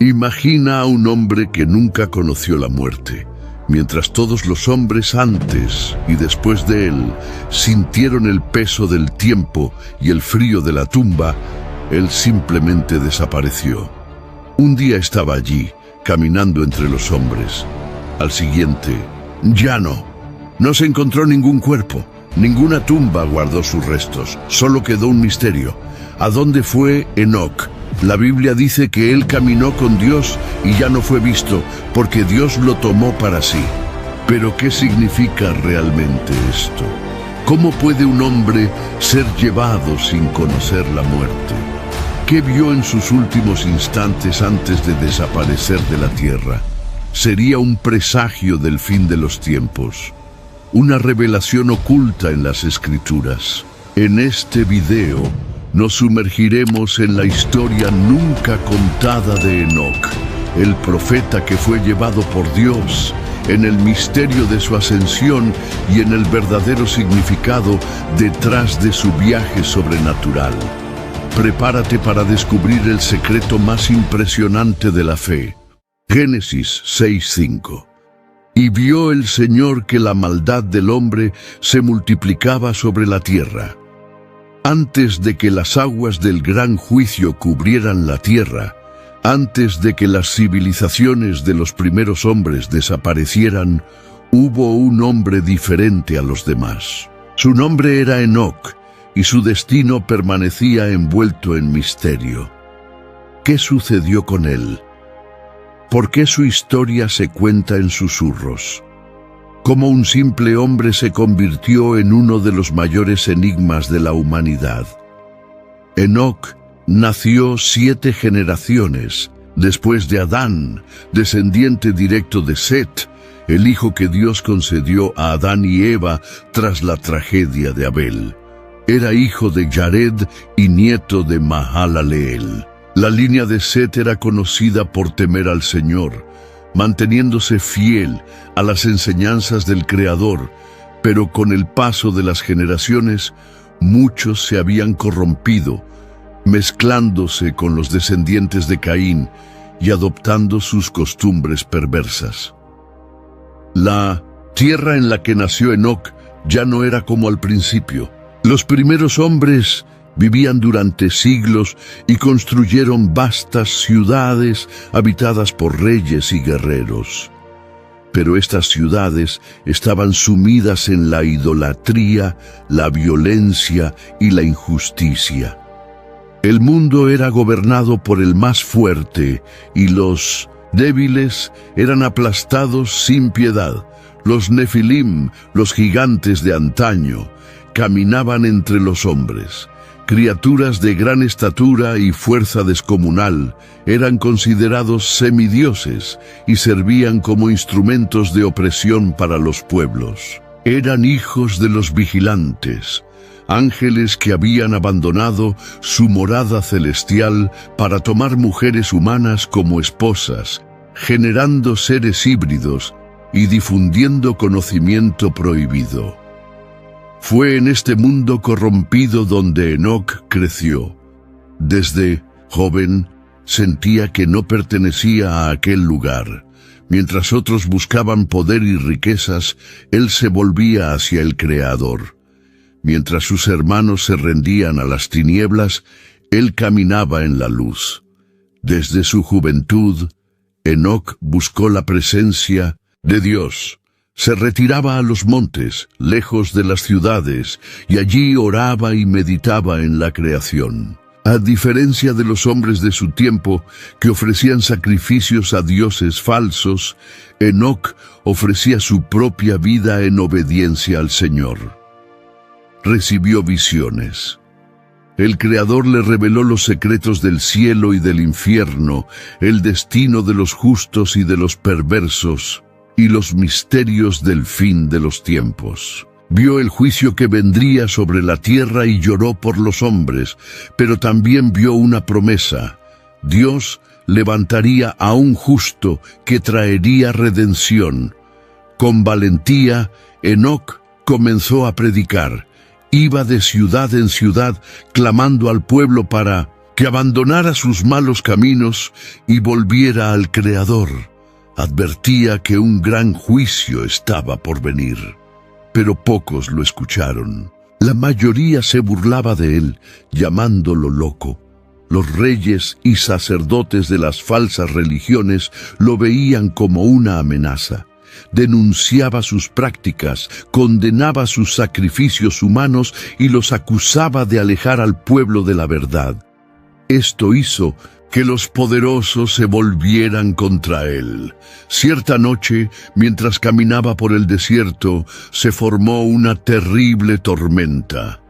Imagina a un hombre que nunca conoció la muerte, mientras todos los hombres antes y después de él sintieron el peso del tiempo y el frío de la tumba. Él simplemente desapareció. Un día estaba allí, caminando entre los hombres. Al siguiente, ya no. No se encontró ningún cuerpo, ninguna tumba guardó sus restos, solo quedó un misterio. ¿A dónde fue Enoc? La Biblia dice que él caminó con Dios y ya no fue visto, porque Dios lo tomó para sí. Pero ¿qué significa realmente esto? ¿Cómo puede un hombre ser llevado sin conocer la muerte? ¿Qué vio en sus últimos instantes antes de desaparecer de la tierra? Sería un presagio del fin de los tiempos, una revelación oculta en las Escrituras. En este video nos sumergiremos en la historia nunca contada de Enoc, el profeta que fue llevado por Dios, en el misterio de su ascensión y en el verdadero significado detrás de su viaje sobrenatural. Prepárate para descubrir el secreto más impresionante de la fe. Génesis 6:5. Y vio el Señor que la maldad del hombre se multiplicaba sobre la tierra. Antes de que las aguas del gran juicio cubrieran la tierra, antes de que las civilizaciones de los primeros hombres desaparecieran, hubo un hombre diferente a los demás. Su nombre era Enoc, y su destino permanecía envuelto en misterio. ¿Qué sucedió con él? ¿Por qué su historia se cuenta en susurros? ¿Cómo un simple hombre se convirtió en uno de los mayores enigmas de la humanidad? Enoc nació 7 generaciones después de Adán, descendiente directo de Set, el hijo que Dios concedió a Adán y Eva tras la tragedia de Abel. Era hijo de Jared y nieto de Mahalaleel. La línea de Set era conocida por temer al Señor, manteniéndose fiel a las enseñanzas del Creador, pero con el paso de las generaciones, muchos se habían corrompido, mezclándose con los descendientes de Caín y adoptando sus costumbres perversas. La tierra en la que nació Enoc ya no era como al principio. Los primeros hombres vivían durante siglos y construyeron vastas ciudades habitadas por reyes y guerreros. Pero estas ciudades estaban sumidas en la idolatría, la violencia y la injusticia. El mundo era gobernado por el más fuerte y los débiles eran aplastados sin piedad. Los Nefilim, los gigantes de antaño, caminaban entre los hombres. Criaturas de gran estatura y fuerza descomunal, eran considerados semidioses y servían como instrumentos de opresión para los pueblos. Eran hijos de los vigilantes, ángeles que habían abandonado su morada celestial para tomar mujeres humanas como esposas, generando seres híbridos y difundiendo conocimiento prohibido. Fue en este mundo corrompido donde Enoc creció. Desde joven sentía que no pertenecía a aquel lugar. Mientras otros buscaban poder y riquezas, él se volvía hacia el Creador. Mientras sus hermanos se rendían a las tinieblas, él caminaba en la luz. Desde su juventud, Enoc buscó la presencia de Dios. Se retiraba a los montes, lejos de las ciudades, y allí oraba y meditaba en la creación. A diferencia de los hombres de su tiempo, que ofrecían sacrificios a dioses falsos, Enoc ofrecía su propia vida en obediencia al Señor. Recibió visiones. El Creador le reveló los secretos del cielo y del infierno, el destino de los justos y de los perversos, y los misterios del fin de los tiempos. Vio el juicio que vendría sobre la tierra y lloró por los hombres, pero también vio una promesa. Dios levantaría a un justo que traería redención. Con valentía, Enoc comenzó a predicar. Iba de ciudad en ciudad, clamando al pueblo para que abandonara sus malos caminos y volviera al Creador. Advertía que un gran juicio estaba por venir. Pero pocos lo escucharon. La mayoría se burlaba de él, llamándolo loco. Los reyes y sacerdotes de las falsas religiones lo veían como una amenaza. Denunciaba sus prácticas, condenaba sus sacrificios humanos y los acusaba de alejar al pueblo de la verdad. Esto hizo que los poderosos se volvieran contra él. Cierta noche, mientras caminaba por el desierto, se formó una terrible tormenta.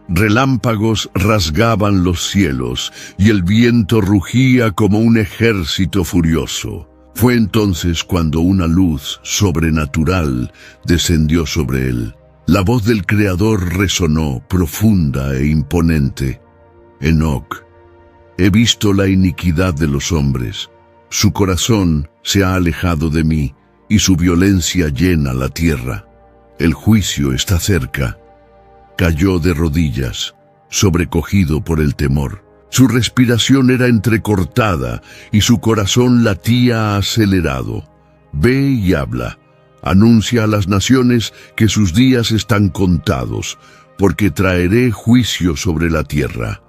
Relámpagos rasgaban los cielos y el viento rugía como un ejército furioso. Fue entonces cuando una luz sobrenatural descendió sobre él. La voz del Creador resonó, profunda e imponente. Enoc, he visto la iniquidad de los hombres. Su corazón se ha alejado de mí y su violencia llena la tierra. El juicio está cerca. Cayó de rodillas, sobrecogido por el temor. Su respiración era entrecortada y su corazón latía acelerado. Ve y habla. Anuncia a las naciones que sus días están contados, porque traeré juicio sobre la tierra.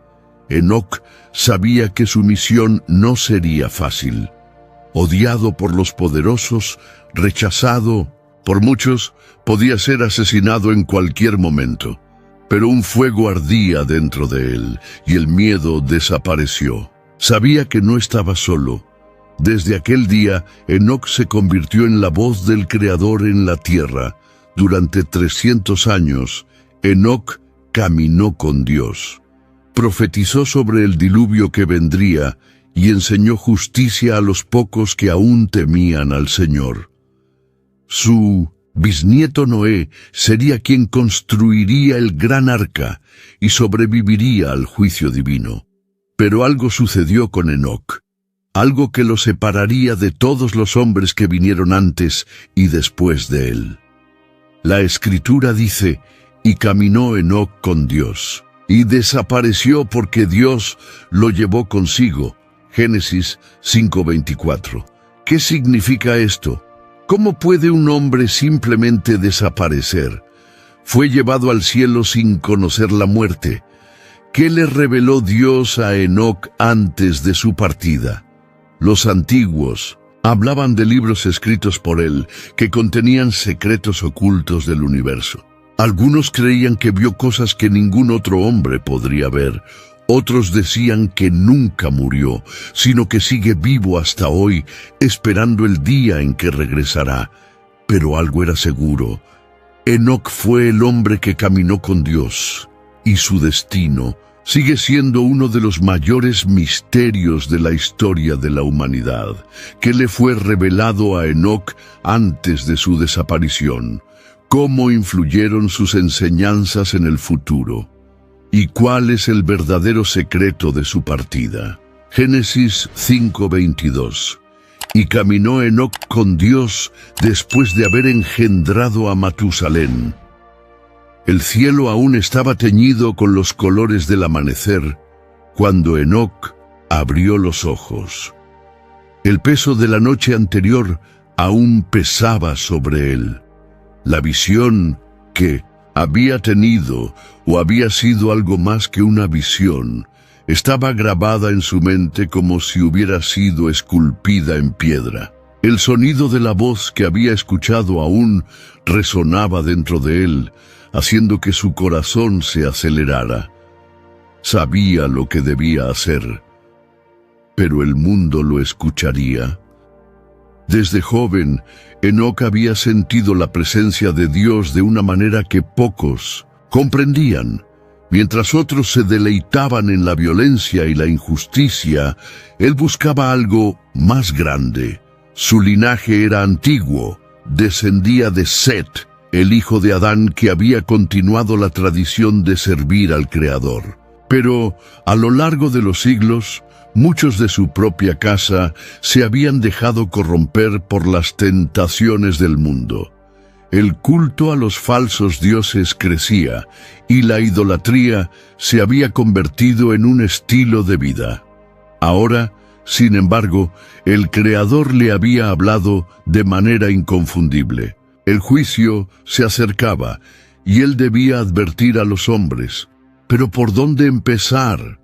Enoc sabía que su misión no sería fácil. Odiado por los poderosos, rechazado por muchos, podía ser asesinado en cualquier momento. Pero un fuego ardía dentro de él y el miedo desapareció. Sabía que no estaba solo. Desde aquel día, Enoc se convirtió en la voz del Creador en la tierra. Durante 300 años, Enoc caminó con Dios. Profetizó sobre el diluvio que vendría y enseñó justicia a los pocos que aún temían al Señor. Su bisnieto Noé sería quien construiría el gran arca y sobreviviría al juicio divino. Pero algo sucedió con Enoc, algo que lo separaría de todos los hombres que vinieron antes y después de él. La Escritura dice, y caminó Enoc con Dios, y desapareció porque Dios lo llevó consigo. Génesis 5:24. ¿Qué significa esto? ¿Cómo puede un hombre simplemente desaparecer? Fue llevado al cielo sin conocer la muerte. ¿Qué le reveló Dios a Enoc antes de su partida? Los antiguos hablaban de libros escritos por él que contenían secretos ocultos del universo. Algunos creían que vio cosas que ningún otro hombre podría ver. Otros decían que nunca murió, sino que sigue vivo hasta hoy, esperando el día en que regresará. Pero algo era seguro. Enoc fue el hombre que caminó con Dios, y su destino sigue siendo uno de los mayores misterios de la historia de la humanidad, que le fue revelado a Enoc antes de su desaparición. ¿Cómo influyeron sus enseñanzas en el futuro? ¿Y cuál es el verdadero secreto de su partida? Génesis 5:22. Y caminó Enoc con Dios después de haber engendrado a Matusalén. El cielo aún estaba teñido con los colores del amanecer cuando Enoc abrió los ojos. El peso de la noche anterior aún pesaba sobre él. La visión que había tenido, o había sido algo más que una visión, estaba grabada en su mente como si hubiera sido esculpida en piedra. El sonido de la voz que había escuchado aún resonaba dentro de él, haciendo que su corazón se acelerara. Sabía lo que debía hacer, pero el mundo lo escucharía. Desde joven, Enoc había sentido la presencia de Dios de una manera que pocos comprendían. Mientras otros se deleitaban en la violencia y la injusticia, él buscaba algo más grande. Su linaje era antiguo, descendía de Set, el hijo de Adán que había continuado la tradición de servir al Creador. Pero, a lo largo de los siglos, muchos de su propia casa se habían dejado corromper por las tentaciones del mundo. El culto a los falsos dioses crecía y la idolatría se había convertido en un estilo de vida. Ahora, sin embargo, el Creador le había hablado de manera inconfundible. El juicio se acercaba y él debía advertir a los hombres. ¿Pero por dónde empezar?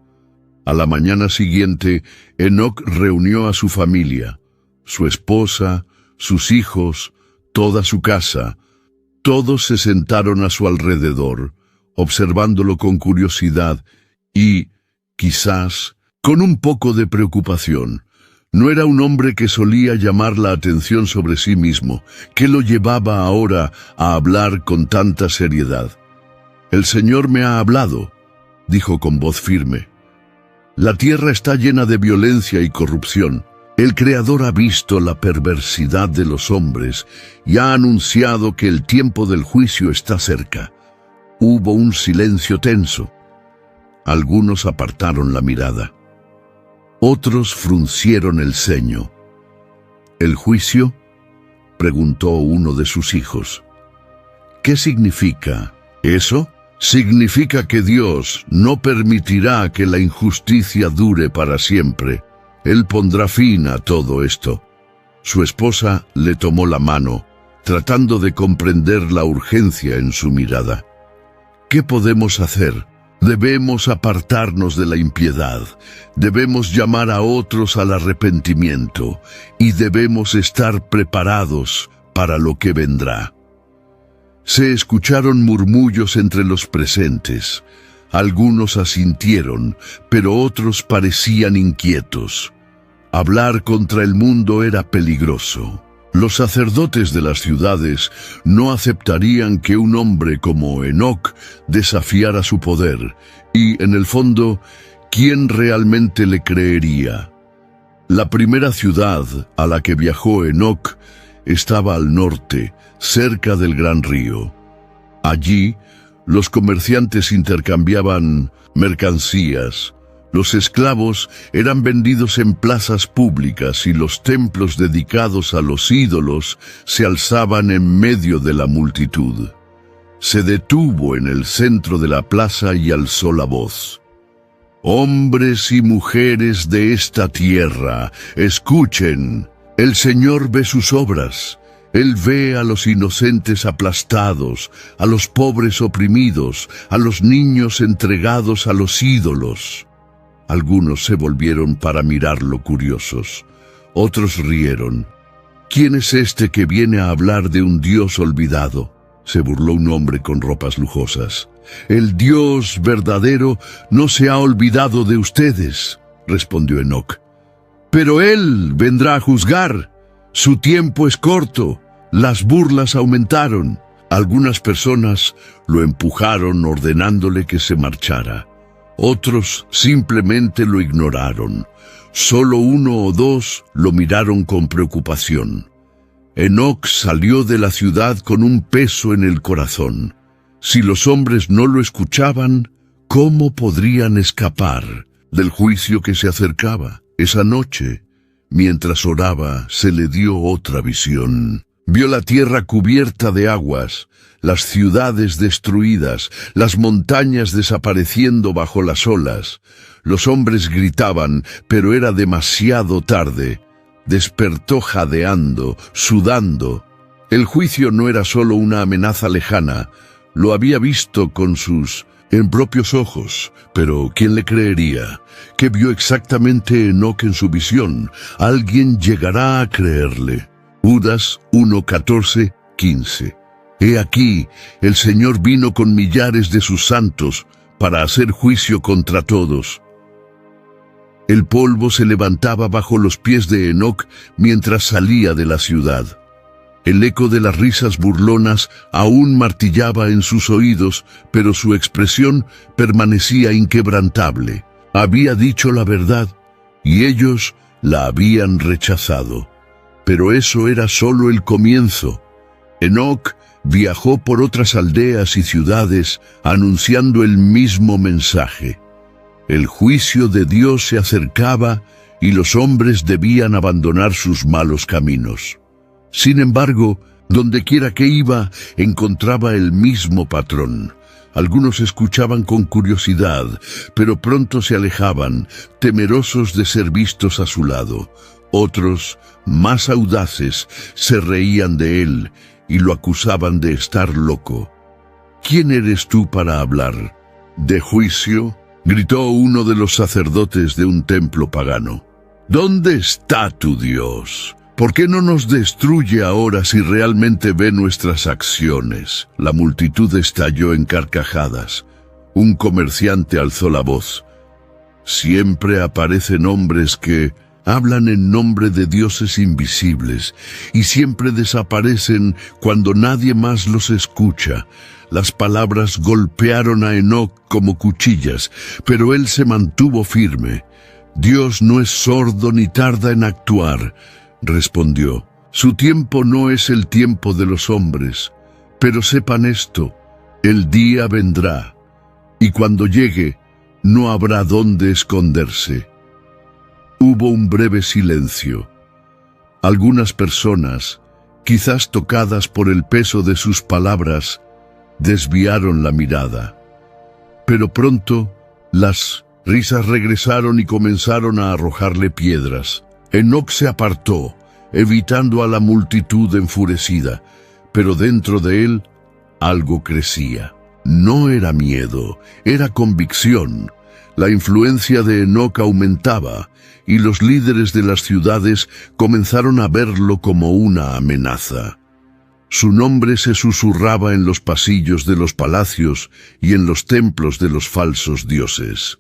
A la mañana siguiente, Enoc reunió a su familia, su esposa, sus hijos, toda su casa. Todos se sentaron a su alrededor, observándolo con curiosidad y, quizás, con un poco de preocupación. No era un hombre que solía llamar la atención sobre sí mismo, que lo llevaba ahora a hablar con tanta seriedad. «El Señor me ha hablado», dijo con voz firme. «La tierra está llena de violencia y corrupción. El Creador ha visto la perversidad de los hombres y ha anunciado que el tiempo del juicio está cerca». Hubo un silencio tenso. Algunos apartaron la mirada. Otros fruncieron el ceño. «¿El juicio?», preguntó uno de sus hijos. «¿Qué significa eso?» «Significa que Dios no permitirá que la injusticia dure para siempre. Él pondrá fin a todo esto». Su esposa le tomó la mano, tratando de comprender la urgencia en su mirada. «¿Qué podemos hacer? Debemos apartarnos de la impiedad, debemos llamar a otros al arrepentimiento y debemos estar preparados para lo que vendrá». Se escucharon murmullos entre los presentes. Algunos asintieron, pero otros parecían inquietos. Hablar contra el mundo era peligroso. Los sacerdotes de las ciudades no aceptarían que un hombre como Enoc desafiara su poder, y, en el fondo, ¿quién realmente le creería? La primera ciudad a la que viajó Enoc estaba al norte, cerca del gran río. Allí, los comerciantes intercambiaban mercancías. Los esclavos eran vendidos en plazas públicas y los templos dedicados a los ídolos se alzaban en medio de la multitud. Se detuvo en el centro de la plaza y alzó la voz. «Hombres y mujeres de esta tierra, escuchen. El Señor ve sus obras. Él ve a los inocentes aplastados, a los pobres oprimidos, a los niños entregados a los ídolos». Algunos se volvieron para mirarlo curiosos. Otros rieron. «¿Quién es este que viene a hablar de un Dios olvidado?», se burló un hombre con ropas lujosas. «El Dios verdadero no se ha olvidado de ustedes», respondió Enoc. «Pero Él vendrá a juzgar. Su tiempo es corto». Las burlas aumentaron. Algunas personas lo empujaron ordenándole que se marchara. Otros simplemente lo ignoraron. Solo uno o dos lo miraron con preocupación. Enoc salió de la ciudad con un peso en el corazón. Si los hombres no lo escuchaban, ¿cómo podrían escapar del juicio que se acercaba? Esa noche, mientras oraba, se le dio otra visión. Vio la tierra cubierta de aguas, las ciudades destruidas, las montañas desapareciendo bajo las olas. Los hombres gritaban, pero era demasiado tarde. Despertó jadeando, sudando. El juicio no era solo una amenaza lejana, lo había visto con sus propios ojos. Pero ¿quién le creería? ¿Qué vio exactamente Enoc en su visión? Alguien llegará a creerle. Judas 1:14, 15. He aquí, el Señor vino con millares de sus santos para hacer juicio contra todos. El polvo se levantaba bajo los pies de Enoc mientras salía de la ciudad. El eco de las risas burlonas aún martillaba en sus oídos, pero su expresión permanecía inquebrantable. Había dicho la verdad, y ellos la habían rechazado. Pero eso era solo el comienzo. Enoc viajó por otras aldeas y ciudades anunciando el mismo mensaje. El juicio de Dios se acercaba y los hombres debían abandonar sus malos caminos. Sin embargo, Dondequiera que iba, encontraba el mismo patrón. Algunos escuchaban con curiosidad, pero pronto se alejaban, temerosos de ser vistos a su lado. Otros, más audaces, se reían de él y lo acusaban de estar loco. ¿Quién eres tú para hablar? ¿De juicio?, gritó uno de los sacerdotes de un templo pagano. ¿Dónde está tu Dios? ¿Por qué no nos destruye ahora si realmente ve nuestras acciones? La multitud estalló en carcajadas. Un comerciante alzó la voz. Siempre aparecen hombres que hablan en nombre de dioses invisibles y siempre desaparecen cuando nadie más los escucha. Las palabras golpearon a Enoc como cuchillas, pero él se mantuvo firme. Dios no es sordo ni tarda en actuar, respondió. Su tiempo no es el tiempo de los hombres, pero sepan esto, el día vendrá, y cuando llegue, no habrá dónde esconderse. Hubo un breve silencio. Algunas personas, quizás tocadas por el peso de sus palabras, desviaron la mirada. Pero pronto, las risas regresaron y comenzaron a arrojarle piedras. Enoc se apartó, evitando a la multitud enfurecida, pero dentro de él algo crecía. No era miedo, era convicción. La influencia de Enoc aumentaba, y los líderes de las ciudades comenzaron a verlo como una amenaza. Su nombre se susurraba en los pasillos de los palacios y en los templos de los falsos dioses.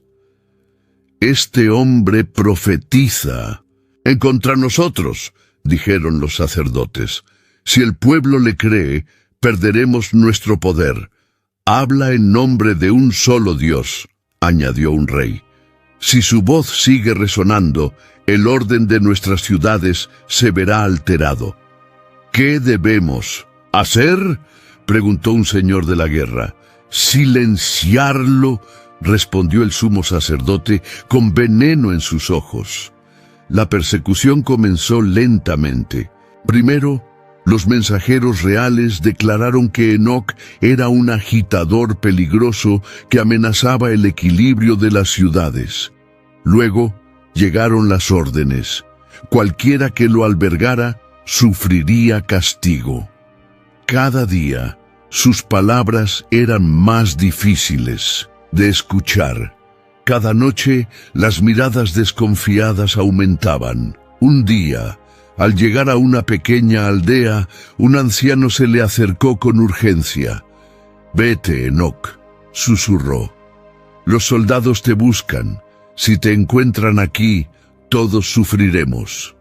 Este hombre profetiza en contra nosotros, dijeron los sacerdotes. Si el pueblo le cree, perderemos nuestro poder. Habla en nombre de un solo Dios, añadió un rey. Si su voz sigue resonando, el orden de nuestras ciudades se verá alterado. ¿Qué debemos hacer?, preguntó un señor de la guerra. Silenciarlo, respondió el sumo sacerdote con veneno en sus ojos. La persecución comenzó lentamente. Primero, los mensajeros reales declararon que Enoc era un agitador peligroso que amenazaba el equilibrio de las ciudades. Luego, llegaron las órdenes. Cualquiera que lo albergara sufriría castigo. Cada día, sus palabras eran más difíciles de escuchar. Cada noche, las miradas desconfiadas aumentaban. Un día, al llegar a una pequeña aldea, un anciano se le acercó con urgencia. «Vete, Enoc», susurró. «Los soldados te buscan. Si te encuentran aquí, todos sufriremos».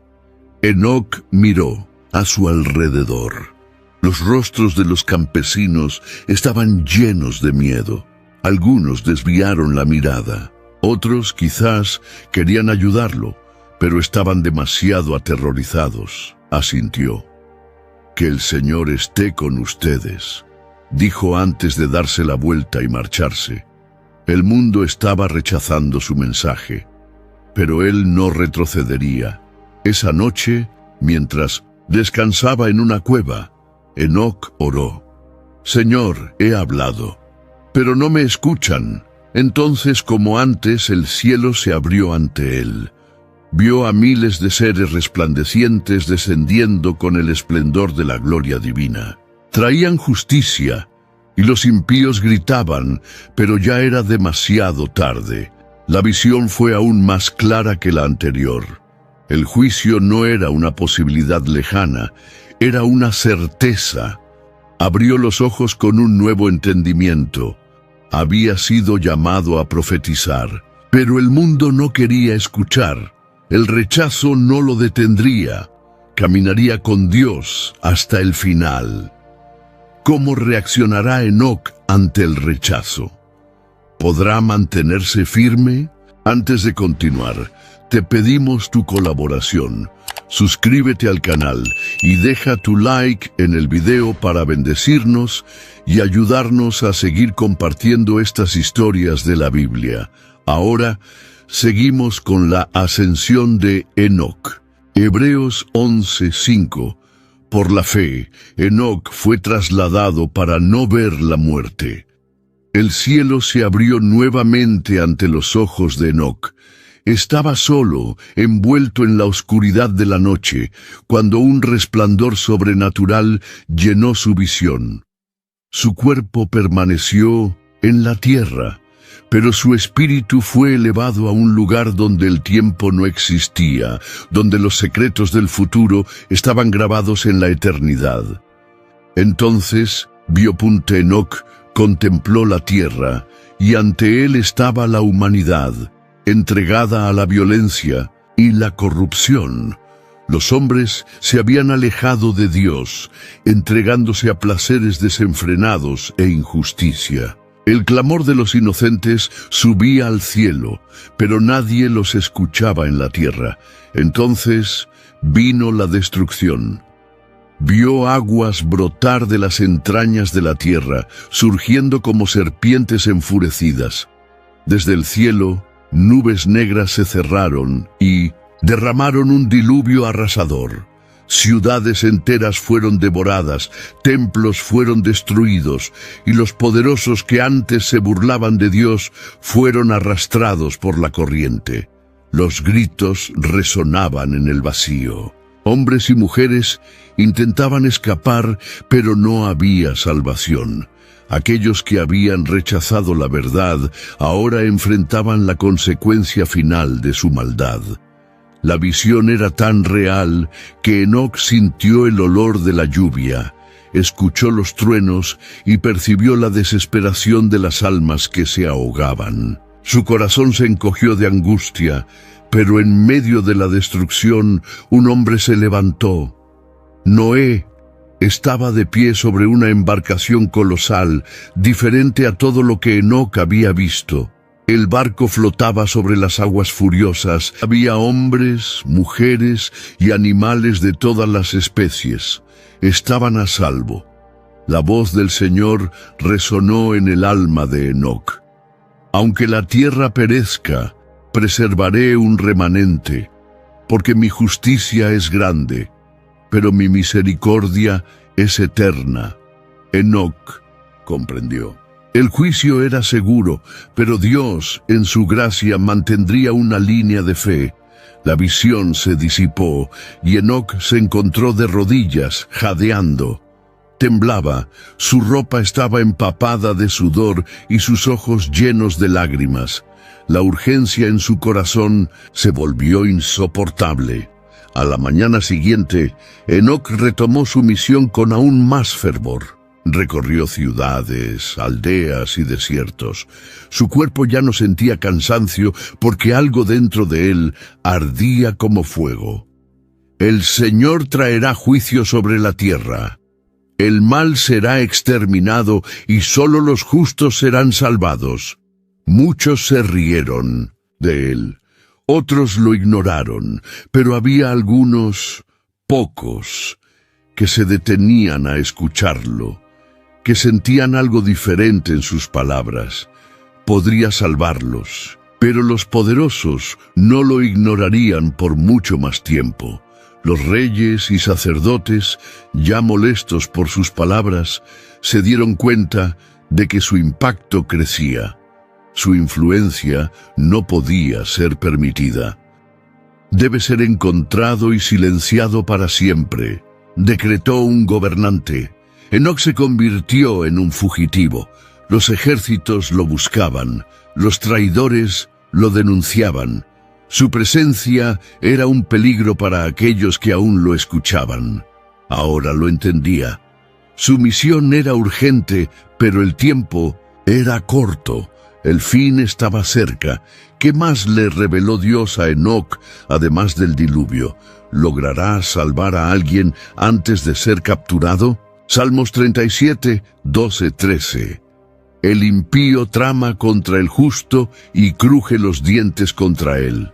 Enoc miró a su alrededor. Los rostros de los campesinos estaban llenos de miedo. Algunos desviaron la mirada. Otros, quizás, querían ayudarlo, pero estaban demasiado aterrorizados. Asintió. «Que el Señor esté con ustedes», dijo antes de darse la vuelta y marcharse. El mundo estaba rechazando su mensaje, pero él no retrocedería. Esa noche, mientras descansaba en una cueva, Enoc oró. «Señor, he hablado, pero no me escuchan». Entonces, como antes, el cielo se abrió ante él. Vio a miles de seres resplandecientes descendiendo con el esplendor de la gloria divina. Traían justicia, y los impíos gritaban, pero ya era demasiado tarde. La visión fue aún más clara que la anterior. El juicio no era una posibilidad lejana, era una certeza. Abrió los ojos con un nuevo entendimiento. Había sido llamado a profetizar, pero el mundo no quería escuchar. El rechazo no lo detendría. Caminaría con Dios hasta el final. ¿Cómo reaccionará Enoc ante el rechazo? ¿Podrá mantenerse firme? Antes de continuar, te pedimos tu colaboración. Suscríbete al canal y deja tu like en el video para bendecirnos y ayudarnos a seguir compartiendo estas historias de la Biblia. Ahora, seguimos con la ascensión de Enoc. Hebreos 11:5. Por la fe, Enoc fue trasladado para no ver la muerte. El cielo se abrió nuevamente ante los ojos de Enoc. Estaba solo, envuelto en la oscuridad de la noche, cuando un resplandor sobrenatural llenó su visión. Su cuerpo permaneció en la tierra, pero su espíritu fue elevado a un lugar donde el tiempo no existía, donde los secretos del futuro estaban grabados en la eternidad. Entonces, Biopunte Enoc contempló la tierra, y ante él estaba la humanidad, entregada a la violencia y la corrupción. Los hombres se habían alejado de Dios, entregándose a placeres desenfrenados e injusticia. El clamor de los inocentes subía al cielo, pero nadie los escuchaba en la tierra. Entonces vino la destrucción. Vio aguas brotar de las entrañas de la tierra, surgiendo como serpientes enfurecidas. Desde el cielo, nubes negras se cerraron y derramaron un diluvio arrasador. Ciudades enteras fueron devoradas, templos fueron destruidos, y los poderosos que antes se burlaban de Dios fueron arrastrados por la corriente. Los gritos resonaban en el vacío. Hombres y mujeres intentaban escapar, pero no había salvación. Aquellos que habían rechazado la verdad ahora enfrentaban la consecuencia final de su maldad. La visión era tan real que Enoc sintió el olor de la lluvia, escuchó los truenos y percibió la desesperación de las almas que se ahogaban. Su corazón se encogió de angustia, pero en medio de la destrucción un hombre se levantó. Noé estaba de pie sobre una embarcación colosal, diferente a todo lo que Enoc había visto. El barco flotaba sobre las aguas furiosas. Había hombres, mujeres y animales de todas las especies. Estaban a salvo. La voz del Señor resonó en el alma de Enoc. Aunque la tierra perezca, preservaré un remanente, porque mi justicia es grande, pero mi misericordia es eterna. Enoc comprendió. El juicio era seguro, pero Dios, en su gracia, mantendría una línea de fe. La visión se disipó, y Enoc se encontró de rodillas, jadeando. Temblaba, su ropa estaba empapada de sudor y sus ojos llenos de lágrimas. La urgencia en su corazón se volvió insoportable. A la mañana siguiente, Enoc retomó su misión con aún más fervor. Recorrió ciudades, aldeas y desiertos. Su cuerpo ya no sentía cansancio porque algo dentro de él ardía como fuego. El Señor traerá juicio sobre la tierra. El mal será exterminado y solo los justos serán salvados. Muchos se rieron de él, otros lo ignoraron, pero había algunos, pocos, que se detenían a escucharlo, que sentían algo diferente en sus palabras. Podría salvarlos, pero los poderosos no lo ignorarían por mucho más tiempo. Los reyes y sacerdotes, ya molestos por sus palabras, se dieron cuenta de que su impacto crecía. Su influencia no podía ser permitida. Debe ser encontrado y silenciado para siempre, decretó un gobernante. Enoc se convirtió en un fugitivo. Los ejércitos lo buscaban, los traidores lo denunciaban. Su presencia era un peligro para aquellos que aún lo escuchaban. Ahora lo entendía. Su misión era urgente, pero el tiempo era corto. El fin estaba cerca. ¿Qué más le reveló Dios a Enoc, además del diluvio? ¿Logrará salvar a alguien antes de ser capturado? Salmos 37, 12-13. El impío trama contra el justo y cruje los dientes contra él.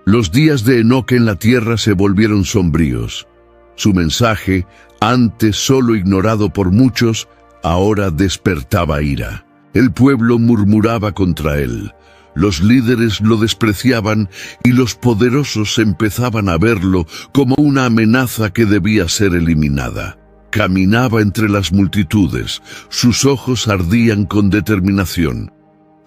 Los días de Enoc en la tierra se volvieron sombríos. Su mensaje, antes solo ignorado por muchos, ahora despertaba ira. El pueblo murmuraba contra él. Los líderes lo despreciaban y los poderosos empezaban a verlo como una amenaza que debía ser eliminada. Caminaba entre las multitudes, sus ojos ardían con determinación.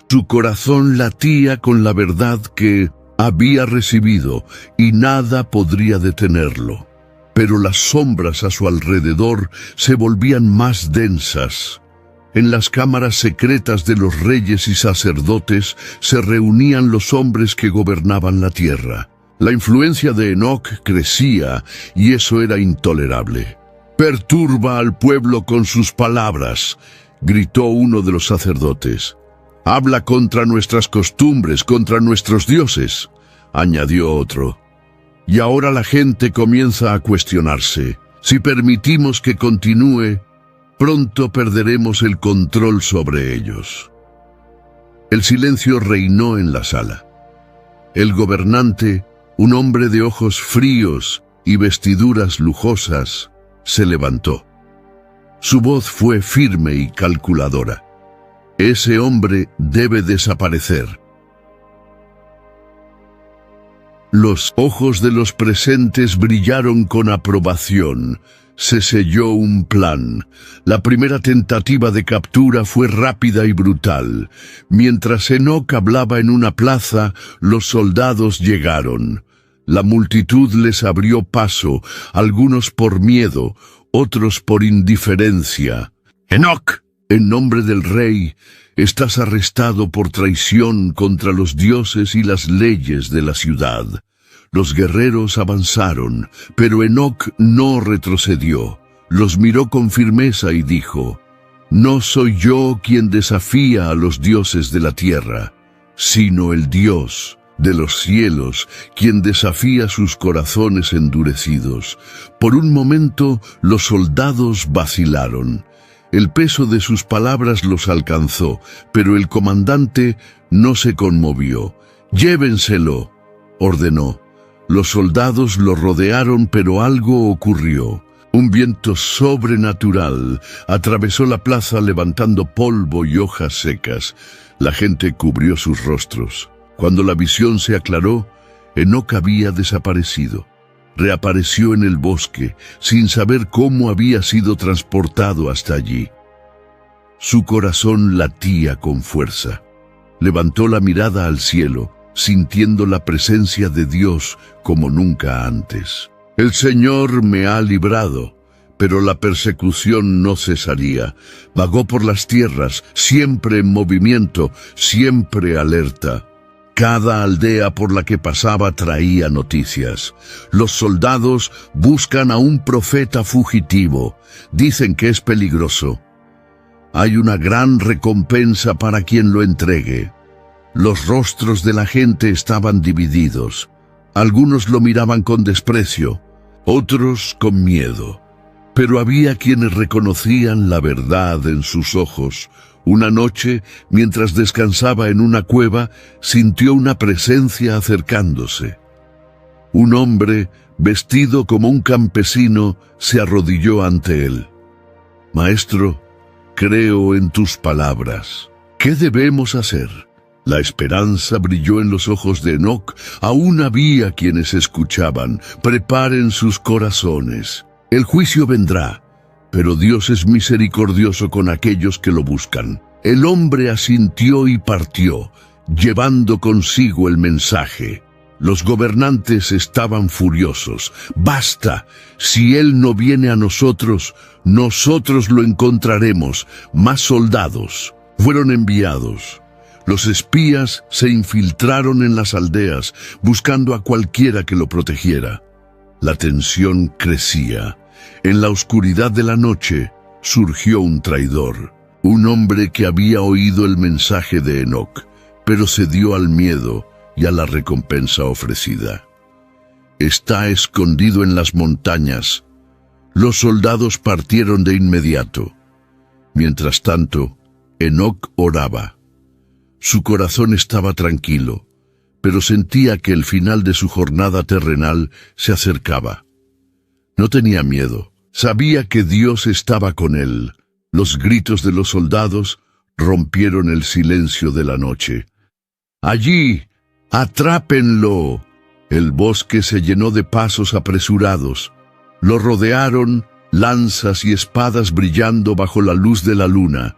Su corazón latía con la verdad que había recibido y nada podría detenerlo. Pero las sombras a su alrededor se volvían más densas. En las cámaras secretas de los reyes y sacerdotes se reunían los hombres que gobernaban la tierra. La influencia de Enoc crecía y eso era intolerable. «Perturba al pueblo con sus palabras», gritó uno de los sacerdotes. «Habla contra nuestras costumbres, contra nuestros dioses», añadió otro. Y ahora la gente comienza a cuestionarse. Si permitimos que continúe, pronto perderemos el control sobre ellos. El silencio reinó en la sala. El gobernante, un hombre de ojos fríos y vestiduras lujosas, se levantó. Su voz fue firme y calculadora. «Ese hombre debe desaparecer». Los ojos de los presentes brillaron con aprobación. Se selló un plan. La primera tentativa de captura fue rápida y brutal. Mientras Enoc hablaba en una plaza, los soldados llegaron. La multitud les abrió paso, algunos por miedo, otros por indiferencia. «Enoc, en nombre del rey, estás arrestado por traición contra los dioses y las leyes de la ciudad». Los guerreros avanzaron, pero Enoc no retrocedió. Los miró con firmeza y dijo: «No soy yo quien desafía a los dioses de la tierra, sino el Dios de los cielos, quien desafía sus corazones endurecidos». Por un momento los soldados vacilaron. El peso de sus palabras los alcanzó, pero el comandante no se conmovió. «Llévenselo», ordenó. Los soldados lo rodearon, pero algo ocurrió. Un viento sobrenatural atravesó la plaza levantando polvo y hojas secas. La gente cubrió sus rostros. Cuando la visión se aclaró, Enoc había desaparecido. Reapareció en el bosque, sin saber cómo había sido transportado hasta allí. Su corazón latía con fuerza. Levantó la mirada al cielo, sintiendo la presencia de Dios como nunca antes. «El Señor me ha librado», pero la persecución no cesaría. Vagó por las tierras, siempre en movimiento, siempre alerta. Cada aldea por la que pasaba traía noticias. Los soldados buscan a un profeta fugitivo. Dicen que es peligroso. Hay una gran recompensa para quien lo entregue. Los rostros de la gente estaban divididos. Algunos lo miraban con desprecio, otros con miedo. Pero había quienes reconocían la verdad en sus ojos. Una noche, mientras descansaba en una cueva, sintió una presencia acercándose. Un hombre, vestido como un campesino, se arrodilló ante él. «Maestro, creo en tus palabras. ¿Qué debemos hacer?» La esperanza brilló en los ojos de Enoc. Aún había quienes escuchaban. «Preparen sus corazones. El juicio vendrá, pero Dios es misericordioso con aquellos que lo buscan». El hombre asintió y partió, llevando consigo el mensaje. Los gobernantes estaban furiosos. «Basta, si él no viene a nosotros, nosotros lo encontraremos». Más soldados fueron enviados. Los espías se infiltraron en las aldeas, buscando a cualquiera que lo protegiera. La tensión crecía. En la oscuridad de la noche surgió un traidor, un hombre que había oído el mensaje de Enoc, pero cedió al miedo y a la recompensa ofrecida. «Está escondido en las montañas». Los soldados partieron de inmediato. Mientras tanto, Enoc oraba. Su corazón estaba tranquilo, pero sentía que el final de su jornada terrenal se acercaba. No tenía miedo, sabía que Dios estaba con él. Los gritos de los soldados rompieron el silencio de la noche. ¡Allí! ¡Atrápenlo! El bosque se llenó de pasos apresurados. Lo rodearon, lanzas y espadas brillando bajo la luz de la luna.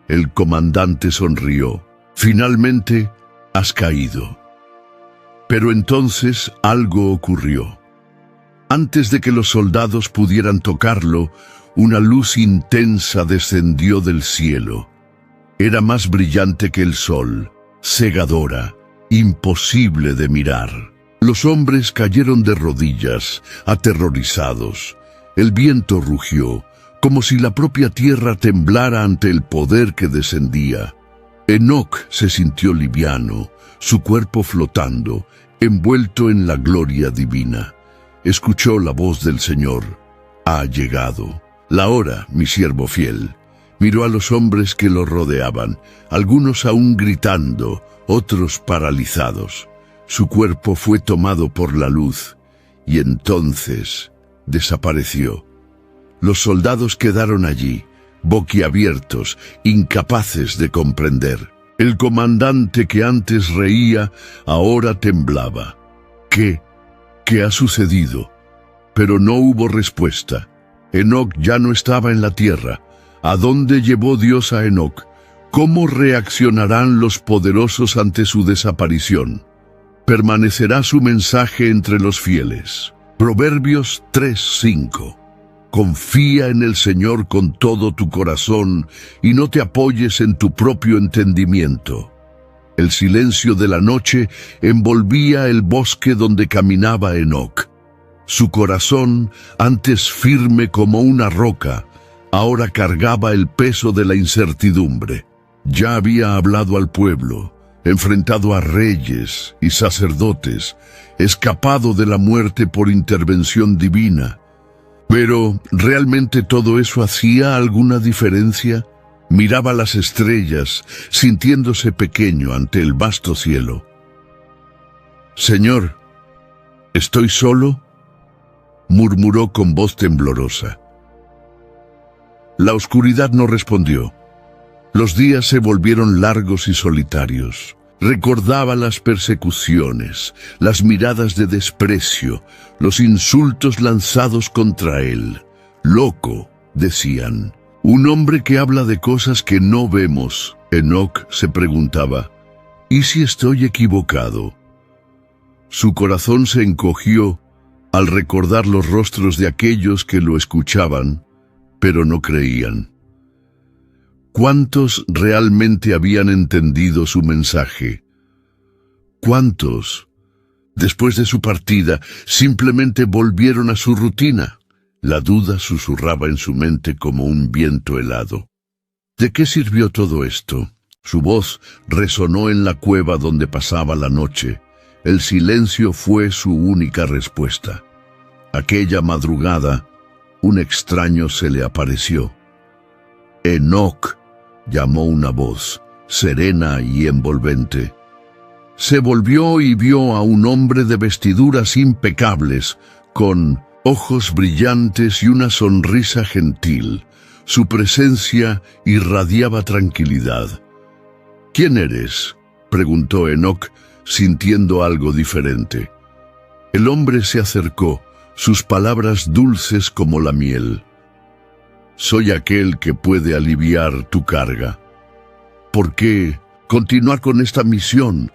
El comandante sonrió. Finalmente, has caído. Pero entonces algo ocurrió. Antes de que los soldados pudieran tocarlo, una luz intensa descendió del cielo. Era más brillante que el sol, cegadora, imposible de mirar. Los hombres cayeron de rodillas, aterrorizados. El viento rugió, como si la propia tierra temblara ante el poder que descendía. Enoc se sintió liviano, su cuerpo flotando, envuelto en la gloria divina. Escuchó la voz del Señor. Ha llegado la hora, mi siervo fiel. Miró a los hombres que lo rodeaban, algunos aún gritando, otros paralizados. Su cuerpo fue tomado por la luz, y entonces desapareció. Los soldados quedaron allí, boquiabiertos, incapaces de comprender. El comandante que antes reía, ahora temblaba. ¿Qué ha sucedido? Pero no hubo respuesta. Enoc ya no estaba en la tierra. ¿A dónde llevó Dios a Enoc? ¿Cómo reaccionarán los poderosos ante su desaparición? Permanecerá su mensaje entre los fieles. Proverbios 3:5. Confía en el Señor con todo tu corazón y no te apoyes en tu propio entendimiento. El silencio de la noche envolvía el bosque donde caminaba Enoc. Su corazón, antes firme como una roca, ahora cargaba el peso de la incertidumbre. Ya había hablado al pueblo, enfrentado a reyes y sacerdotes, escapado de la muerte por intervención divina. Pero, ¿realmente todo eso hacía alguna diferencia? Miraba las estrellas, sintiéndose pequeño ante el vasto cielo. «Señor, ¿estoy solo?», murmuró con voz temblorosa. La oscuridad no respondió. Los días se volvieron largos y solitarios. Recordaba las persecuciones, las miradas de desprecio, los insultos lanzados contra él. «Loco», decían. «Un hombre que habla de cosas que no vemos». Enoc se preguntaba, «¿Y si estoy equivocado?». Su corazón se encogió al recordar los rostros de aquellos que lo escuchaban, pero no creían. ¿Cuántos realmente habían entendido su mensaje? ¿Cuántos, después de su partida, simplemente volvieron a su rutina? La duda susurraba en su mente como un viento helado. ¿De qué sirvió todo esto? Su voz resonó en la cueva donde pasaba la noche. El silencio fue su única respuesta. Aquella madrugada, un extraño se le apareció. «Enoc», llamó una voz, serena y envolvente. Se volvió y vio a un hombre de vestiduras impecables, con ojos brillantes y una sonrisa gentil. Su presencia irradiaba tranquilidad. «¿Quién eres?», preguntó Enoc, sintiendo algo diferente. El hombre se acercó, sus palabras dulces como la miel. «Soy aquel que puede aliviar tu carga. ¿Por qué continuar con esta misión?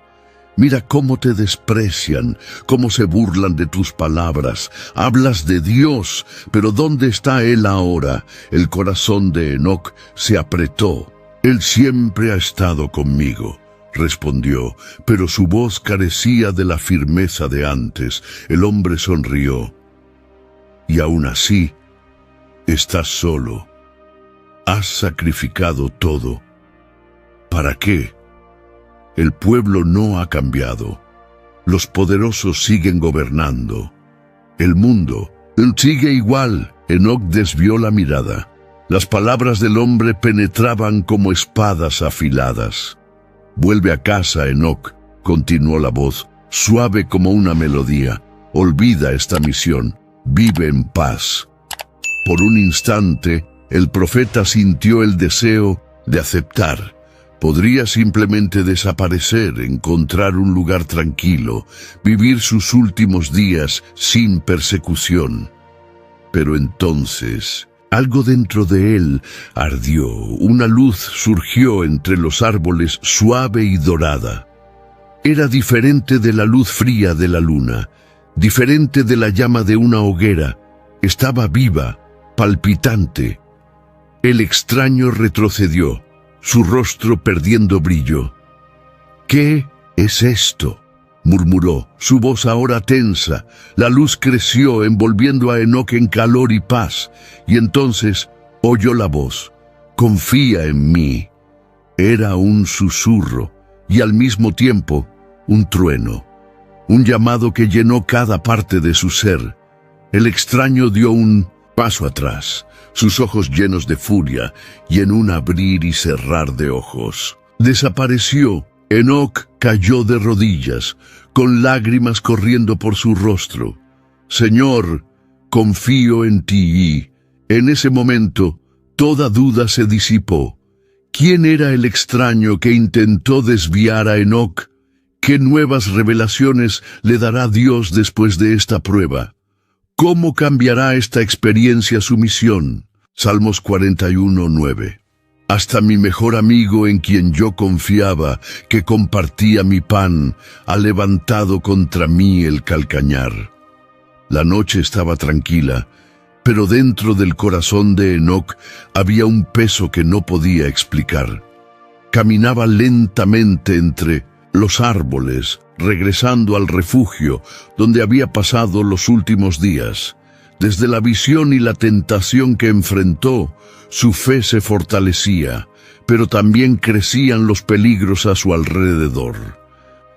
Mira cómo te desprecian, cómo se burlan de tus palabras. Hablas de Dios, pero ¿dónde está Él ahora?». El corazón de Enoc se apretó. «Él siempre ha estado conmigo», respondió, pero su voz carecía de la firmeza de antes. El hombre sonrió. «Y aún así, estás solo. Has sacrificado todo. ¿Para qué? El pueblo no ha cambiado. Los poderosos siguen gobernando. El mundo sigue igual». Enoc desvió la mirada. Las palabras del hombre penetraban como espadas afiladas. «Vuelve a casa, Enoc», continuó la voz, suave como una melodía. «Olvida esta misión. Vive en paz». Por un instante, el profeta sintió el deseo de aceptar, Podría simplemente desaparecer, encontrar un lugar tranquilo, vivir sus últimos días sin persecución. Pero entonces, algo dentro de él ardió, una luz surgió entre los árboles suave y dorada. Era diferente de la luz fría de la luna, diferente de la llama de una hoguera. Estaba viva, palpitante. El extraño retrocedió, su rostro perdiendo brillo. «¿Qué es esto?», murmuró, su voz ahora tensa. La luz creció, envolviendo a Enoc en calor y paz, y entonces oyó la voz: «Confía en mí». Era un susurro, y al mismo tiempo un trueno, un llamado que llenó cada parte de su ser. El extraño dio un paso atrás, sus ojos llenos de furia, y en un abrir y cerrar de ojos desapareció. Enoc cayó de rodillas, con lágrimas corriendo por su rostro. «Señor, confío en ti». En ese momento, toda duda se disipó. ¿Quién era el extraño que intentó desviar a Enoc? ¿Qué nuevas revelaciones le dará Dios después de esta prueba? ¿Cómo cambiará esta experiencia su misión? Salmos 41:9. Hasta mi mejor amigo, en quien yo confiaba, que compartía mi pan, ha levantado contra mí el calcañar. La noche estaba tranquila, pero dentro del corazón de Enoc había un peso que no podía explicar. Caminaba lentamente entre los árboles, regresando al refugio donde había pasado los últimos días. Desde la visión y la tentación que enfrentó, su fe se fortalecía, pero también crecían los peligros a su alrededor.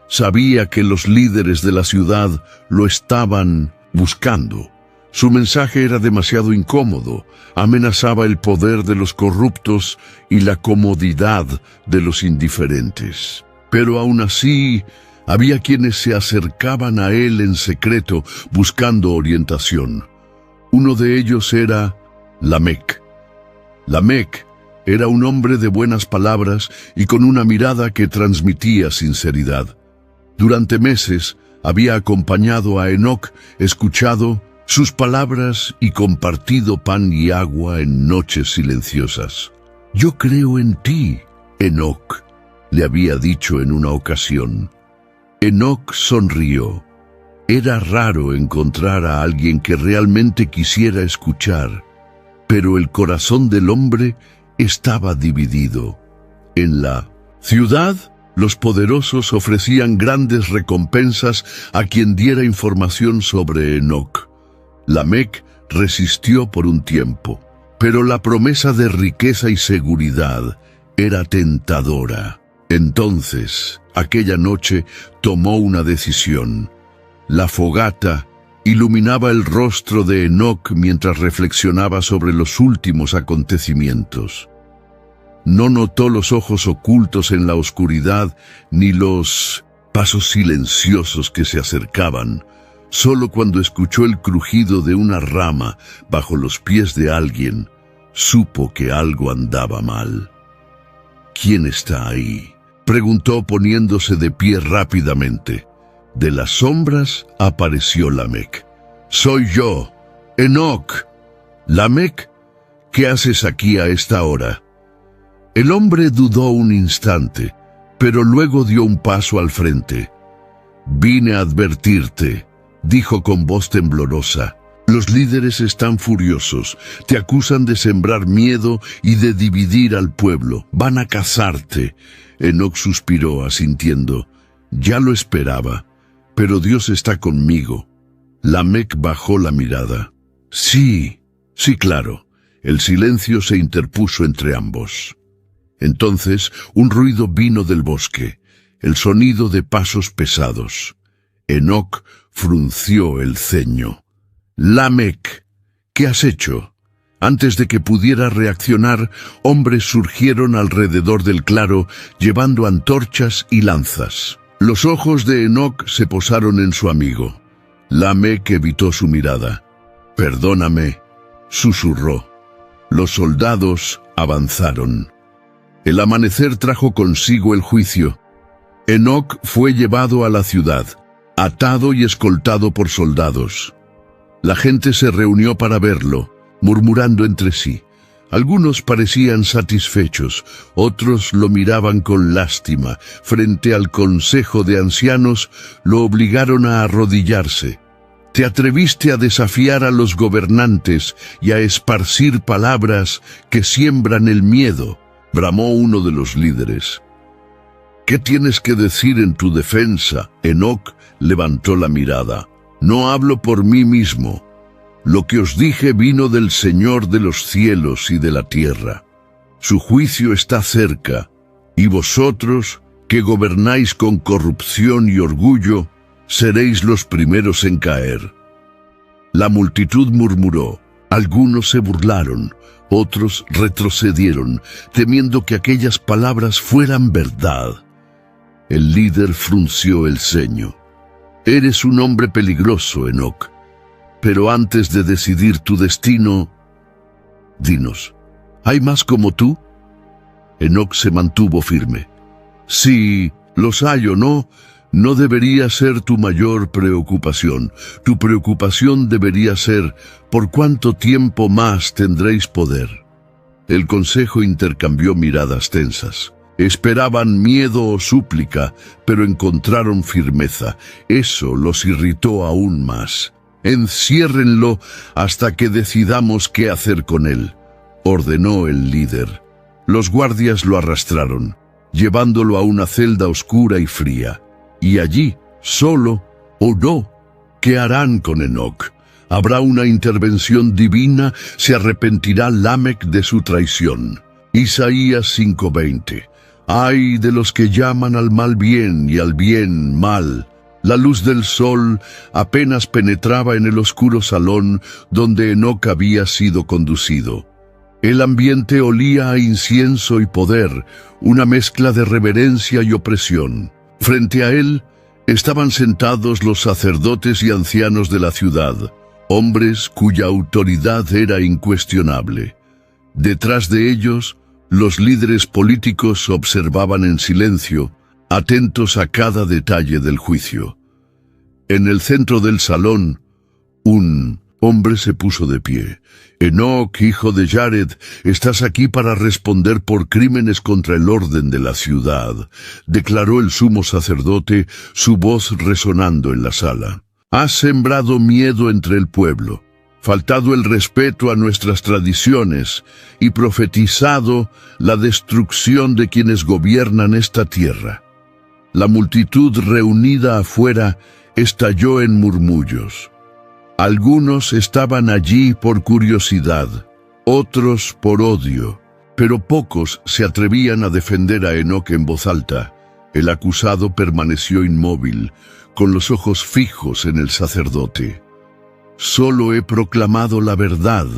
Sabía que los líderes de la ciudad lo estaban buscando. Su mensaje era demasiado incómodo, amenazaba el poder de los corruptos y la comodidad de los indiferentes. Pero aún así, había quienes se acercaban a él en secreto buscando orientación. Uno de ellos era Lamec. Lamec era un hombre de buenas palabras y con una mirada que transmitía sinceridad. Durante meses había acompañado a Enoc, escuchado sus palabras y compartido pan y agua en noches silenciosas. «Yo creo en ti, Enoc», le había dicho en una ocasión. Enoc sonrió. Era raro encontrar a alguien que realmente quisiera escuchar, pero el corazón del hombre estaba dividido. En la ciudad, los poderosos ofrecían grandes recompensas a quien diera información sobre Enoc. Lamec resistió por un tiempo, pero la promesa de riqueza y seguridad era tentadora. Entonces, aquella noche, tomó una decisión. La fogata iluminaba el rostro de Enoc mientras reflexionaba sobre los últimos acontecimientos. No notó los ojos ocultos en la oscuridad ni los pasos silenciosos que se acercaban. Solo cuando escuchó el crujido de una rama bajo los pies de alguien, supo que algo andaba mal. «¿Quién está ahí?», preguntó poniéndose de pie rápidamente. De las sombras apareció Lamec. «Soy yo, Enoc». «Lamec, ¿qué haces aquí a esta hora?». El hombre dudó un instante, pero luego dio un paso al frente. «Vine a advertirte», dijo con voz temblorosa. «Los líderes están furiosos, te acusan de sembrar miedo y de dividir al pueblo. Van a cazarte». Enoc suspiró, asintiendo. «Ya lo esperaba, pero Dios está conmigo». Lamec bajó la mirada. «Sí, claro». El silencio se interpuso entre ambos. Entonces, un ruido vino del bosque, el sonido de pasos pesados. Enoc frunció el ceño. «Lamec, ¿qué has hecho?». Antes de que pudiera reaccionar, hombres surgieron alrededor del claro, llevando antorchas y lanzas. Los ojos de Enoc se posaron en su amigo. Lamec evitó su mirada. «Perdóname», susurró. Los soldados avanzaron. El amanecer trajo consigo el juicio. Enoc fue llevado a la ciudad, atado y escoltado por soldados. La gente se reunió para verlo, murmurando entre sí. Algunos parecían satisfechos, otros lo miraban con lástima. Frente al consejo de ancianos, lo obligaron a arrodillarse. Te atreviste a desafiar a los gobernantes y a esparcir palabras que siembran el miedo, bramó uno de los líderes. ¿Qué tienes que decir en tu defensa? Enoc levantó la mirada. No hablo por mí mismo. Lo que os dije vino del Señor de los cielos y de la tierra. Su juicio está cerca, y vosotros, que gobernáis con corrupción y orgullo, seréis los primeros en caer. La multitud murmuró, algunos se burlaron, otros retrocedieron, temiendo que aquellas palabras fueran verdad. El líder frunció el ceño. Eres un hombre peligroso, Enoc. Pero antes de decidir tu destino, dinos, ¿hay más como tú? Enoc se mantuvo firme. Si los hay o no, no debería ser tu mayor preocupación. Tu preocupación debería ser ¿por cuánto tiempo más tendréis poder? El consejo intercambió miradas tensas. Esperaban miedo o súplica, pero encontraron firmeza. Eso los irritó aún más. Enciérrenlo hasta que decidamos qué hacer con él, ordenó el líder. Los guardias lo arrastraron, llevándolo a una celda oscura y fría. Y allí, solo o no, ¿qué harán con Enoc? ¿Habrá una intervención divina? ¿Se arrepentirá Lamec de su traición? Isaías 5:20. Ay de los que llaman al mal bien y al bien mal. La luz del sol apenas penetraba en el oscuro salón donde Enoc había sido conducido. El ambiente olía a incienso y poder, una mezcla de reverencia y opresión. Frente a él estaban sentados los sacerdotes y ancianos de la ciudad, hombres cuya autoridad era incuestionable. Detrás de ellos, los líderes políticos observaban en silencio, atentos a cada detalle del juicio. En el centro del salón, un hombre se puso de pie. Enoc, hijo de Jared, estás aquí para responder por crímenes contra el orden de la ciudad, declaró el sumo sacerdote, su voz resonando en la sala. Has sembrado miedo entre el pueblo, faltado el respeto a nuestras tradiciones y profetizado la destrucción de quienes gobiernan esta tierra. La multitud reunida afuera estalló en murmullos. Algunos estaban allí por curiosidad, otros por odio, pero pocos se atrevían a defender a Enoc en voz alta. El acusado permaneció inmóvil, con los ojos fijos en el sacerdote. Solo he proclamado la verdad,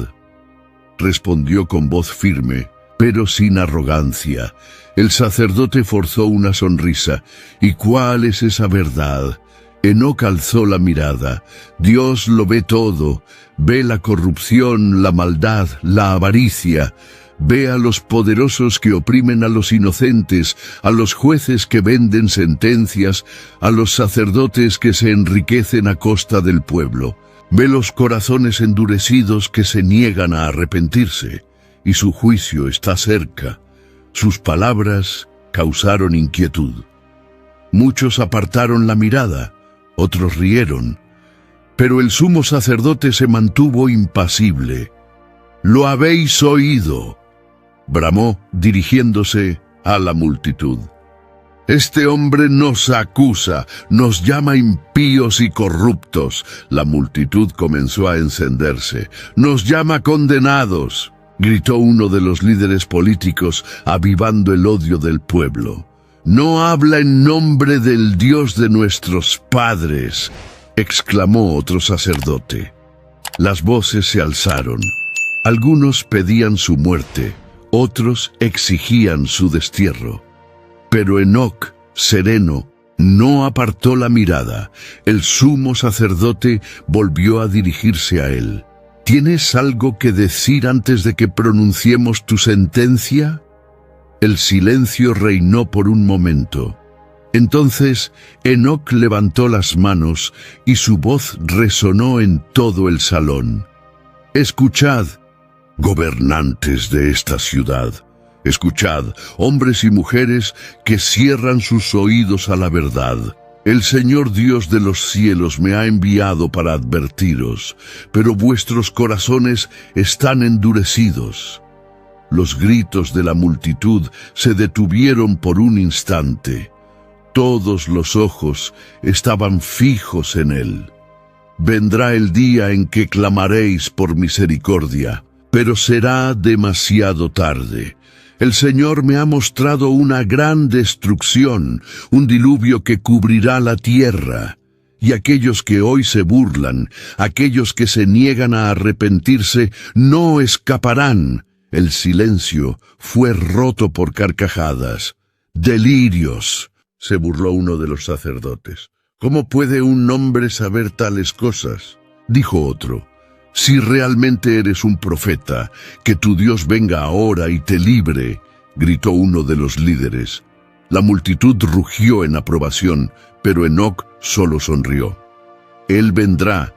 respondió con voz firme, pero sin arrogancia. El sacerdote forzó una sonrisa. ¿Y cuál es esa verdad? Enoc alzó la mirada. Dios lo ve todo. Ve la corrupción, la maldad, la avaricia. Ve a los poderosos que oprimen a los inocentes, a los jueces que venden sentencias, a los sacerdotes que se enriquecen a costa del pueblo. Ve los corazones endurecidos que se niegan a arrepentirse, y su juicio está cerca. Sus palabras causaron inquietud. Muchos apartaron la mirada, otros rieron, pero el sumo sacerdote se mantuvo impasible. «Lo habéis oído», bramó, dirigiéndose a la multitud. «Este hombre nos acusa, nos llama impíos y corruptos». La multitud comenzó a encenderse. «Nos llama condenados», gritó uno de los líderes políticos, avivando el odio del pueblo. «No habla en nombre del Dios de nuestros padres», exclamó otro sacerdote. Las voces se alzaron. Algunos pedían su muerte, otros exigían su destierro. Pero Enoc, sereno, no apartó la mirada. El sumo sacerdote volvió a dirigirse a él. ¿Tienes algo que decir antes de que pronunciemos tu sentencia? El silencio reinó por un momento. Entonces Enoc levantó las manos y su voz resonó en todo el salón. «Escuchad, gobernantes de esta ciudad. Escuchad, hombres y mujeres que cierran sus oídos a la verdad. El Señor Dios de los cielos me ha enviado para advertiros, pero vuestros corazones están endurecidos». Los gritos de la multitud se detuvieron por un instante. Todos los ojos estaban fijos en él. Vendrá el día en que clamaréis por misericordia, pero será demasiado tarde. El Señor me ha mostrado una gran destrucción, un diluvio que cubrirá la tierra. Y aquellos que hoy se burlan, aquellos que se niegan a arrepentirse, no escaparán. El silencio fue roto por carcajadas. «Delirios», se burló uno de los sacerdotes. «¿Cómo puede un hombre saber tales cosas?», dijo otro. «Si realmente eres un profeta, que tu Dios venga ahora y te libre», gritó uno de los líderes. La multitud rugió en aprobación, pero Enoc solo sonrió. «Él vendrá,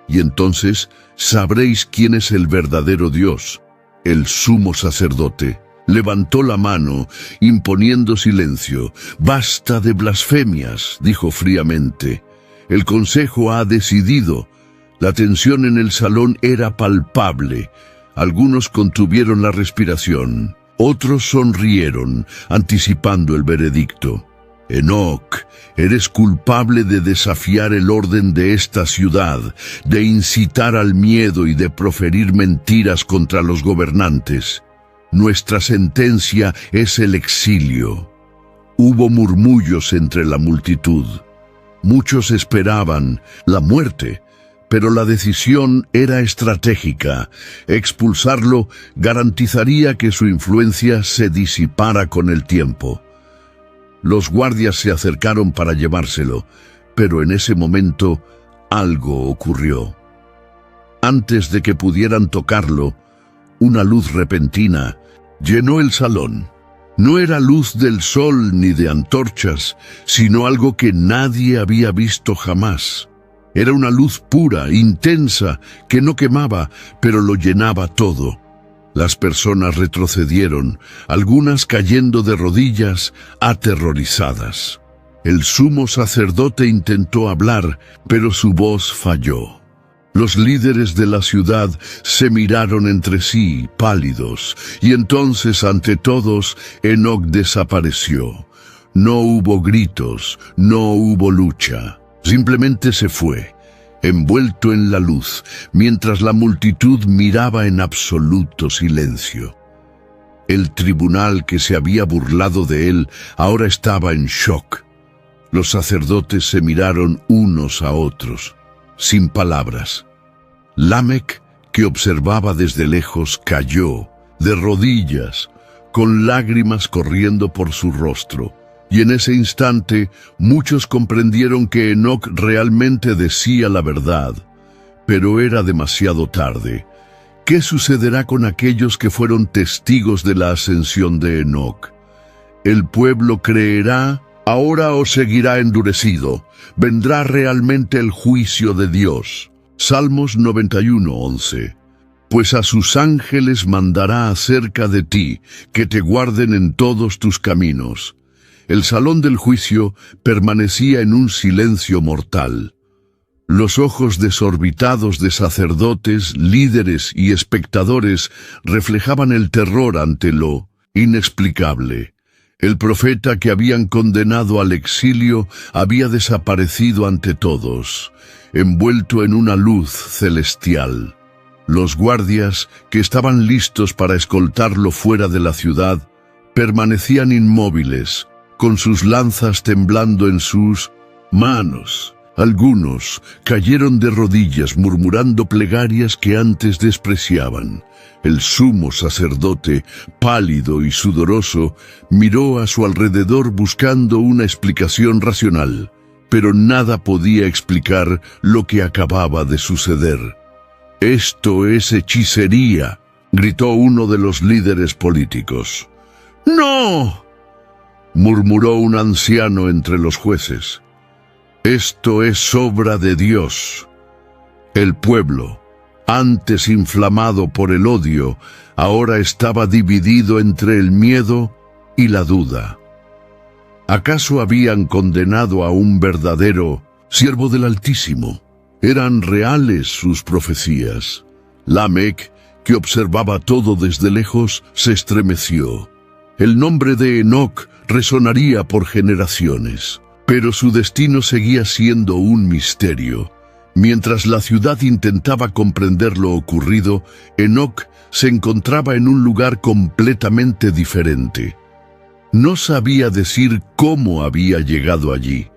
y entonces sabréis quién es el verdadero Dios». El sumo sacerdote levantó la mano, imponiendo silencio. «Basta de blasfemias», dijo fríamente. «El consejo ha decidido». La tensión en el salón era palpable. Algunos contuvieron la respiración. Otros sonrieron, anticipando el veredicto. «Enoc, eres culpable de desafiar el orden de esta ciudad, de incitar al miedo y de proferir mentiras contra los gobernantes. Nuestra sentencia es el exilio». Hubo murmullos entre la multitud. Muchos esperaban la muerte, pero la decisión era estratégica. Expulsarlo garantizaría que su influencia se disipara con el tiempo. Los guardias se acercaron para llevárselo, pero en ese momento algo ocurrió. Antes de que pudieran tocarlo, una luz repentina llenó el salón. No era luz del sol ni de antorchas, sino algo que nadie había visto jamás. Era una luz pura, intensa, que no quemaba, pero lo llenaba todo. Las personas retrocedieron, algunas cayendo de rodillas, aterrorizadas. El sumo sacerdote intentó hablar, pero su voz falló. Los líderes de la ciudad se miraron entre sí, pálidos, y entonces, ante todos, Enoc desapareció. No hubo gritos, no hubo lucha. Simplemente se fue, envuelto en la luz, mientras la multitud miraba en absoluto silencio. El tribunal que se había burlado de él ahora estaba en shock. Los sacerdotes se miraron unos a otros, sin palabras. Lamec, que observaba desde lejos, cayó, de rodillas, con lágrimas corriendo por su rostro. Y en ese instante, muchos comprendieron que Enoc realmente decía la verdad. Pero era demasiado tarde. ¿Qué sucederá con aquellos que fueron testigos de la ascensión de Enoc? ¿El pueblo creerá ahora o seguirá endurecido? ¿Vendrá realmente el juicio de Dios? Salmos 91:11. Pues a sus ángeles mandará acerca de ti, que te guarden en todos tus caminos. El salón del juicio permanecía en un silencio mortal. Los ojos desorbitados de sacerdotes, líderes y espectadores reflejaban el terror ante lo inexplicable. El profeta que habían condenado al exilio había desaparecido ante todos, envuelto en una luz celestial. Los guardias, que estaban listos para escoltarlo fuera de la ciudad, permanecían inmóviles, con sus lanzas temblando en sus manos. Algunos cayeron de rodillas murmurando plegarias que antes despreciaban. El sumo sacerdote, pálido y sudoroso, miró a su alrededor buscando una explicación racional, pero nada podía explicar lo que acababa de suceder. «Esto es hechicería», gritó uno de los líderes políticos. ¡No!, murmuró un anciano entre los jueces. Esto es obra de Dios. El pueblo, antes inflamado por el odio, ahora estaba dividido entre el miedo y la duda. ¿Acaso habían condenado a un verdadero siervo del Altísimo? Eran reales sus profecías. Lamec, que observaba todo desde lejos, se estremeció. El nombre de Enoc resonaría por generaciones, pero su destino seguía siendo un misterio. Mientras la ciudad intentaba comprender lo ocurrido, Enoc se encontraba en un lugar completamente diferente. No sabía decir cómo había llegado allí.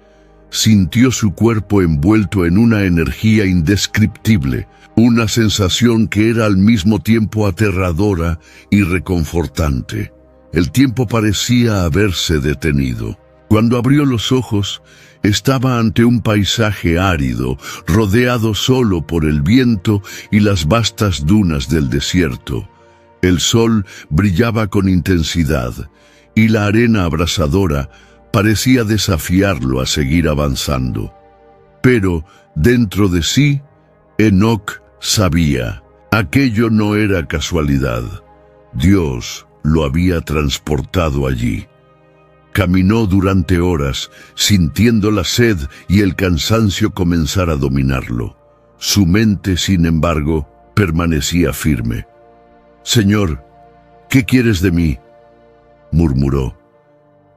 Sintió su cuerpo envuelto en una energía indescriptible, una sensación que era al mismo tiempo aterradora y reconfortante. El tiempo parecía haberse detenido. Cuando abrió los ojos, estaba ante un paisaje árido, rodeado solo por el viento y las vastas dunas del desierto. El sol brillaba con intensidad, y la arena abrasadora parecía desafiarlo a seguir avanzando. Pero, dentro de sí, Enoc sabía, aquello no era casualidad. Dios lo había transportado allí. Caminó durante horas, sintiendo la sed y el cansancio comenzar a dominarlo. Su mente, sin embargo, permanecía firme. «Señor, ¿qué quieres de mí?», murmuró.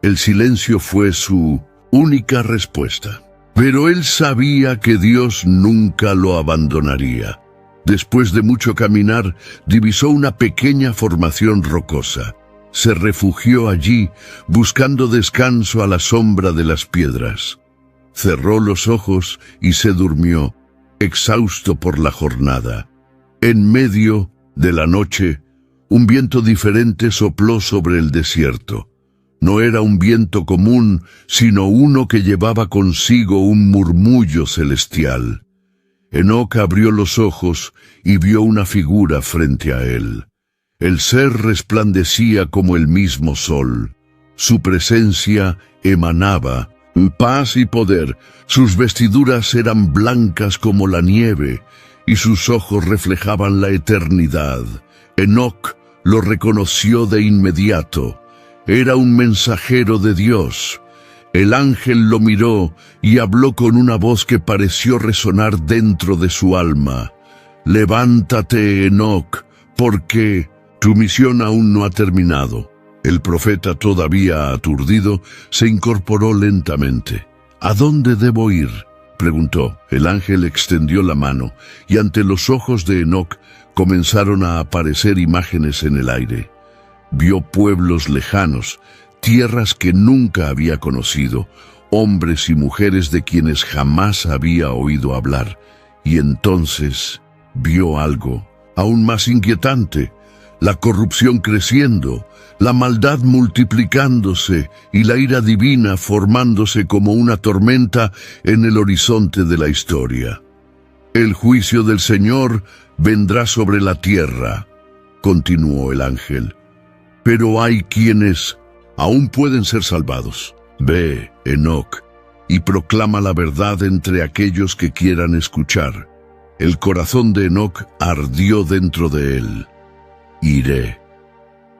El silencio fue su única respuesta. Pero él sabía que Dios nunca lo abandonaría. Después de mucho caminar, divisó una pequeña formación rocosa. Se refugió allí, buscando descanso a la sombra de las piedras. Cerró los ojos y se durmió, exhausto por la jornada. En medio de la noche, un viento diferente sopló sobre el desierto. No era un viento común, sino uno que llevaba consigo un murmullo celestial. Enoc abrió los ojos y vio una figura frente a él. El ser resplandecía como el mismo sol. Su presencia emanaba paz y poder. Sus vestiduras eran blancas como la nieve, y sus ojos reflejaban la eternidad. Enoc lo reconoció de inmediato. Era un mensajero de Dios. El ángel lo miró y habló con una voz que pareció resonar dentro de su alma. «Levántate, Enoc, porque tu misión aún no ha terminado». El profeta, todavía aturdido, se incorporó lentamente. «¿A dónde debo ir?», preguntó. El ángel extendió la mano, y ante los ojos de Enoc comenzaron a aparecer imágenes en el aire. Vio pueblos lejanos, tierras que nunca había conocido, hombres y mujeres de quienes jamás había oído hablar. Y entonces vio algo aún más inquietante: la corrupción creciendo, la maldad multiplicándose y la ira divina formándose como una tormenta en el horizonte de la historia. «El juicio del Señor vendrá sobre la tierra», continuó el ángel. «Pero hay quienes aún pueden ser salvados. Ve, Enoc, y proclama la verdad entre aquellos que quieran escuchar». El corazón de Enoc ardió dentro de él. «Iré»,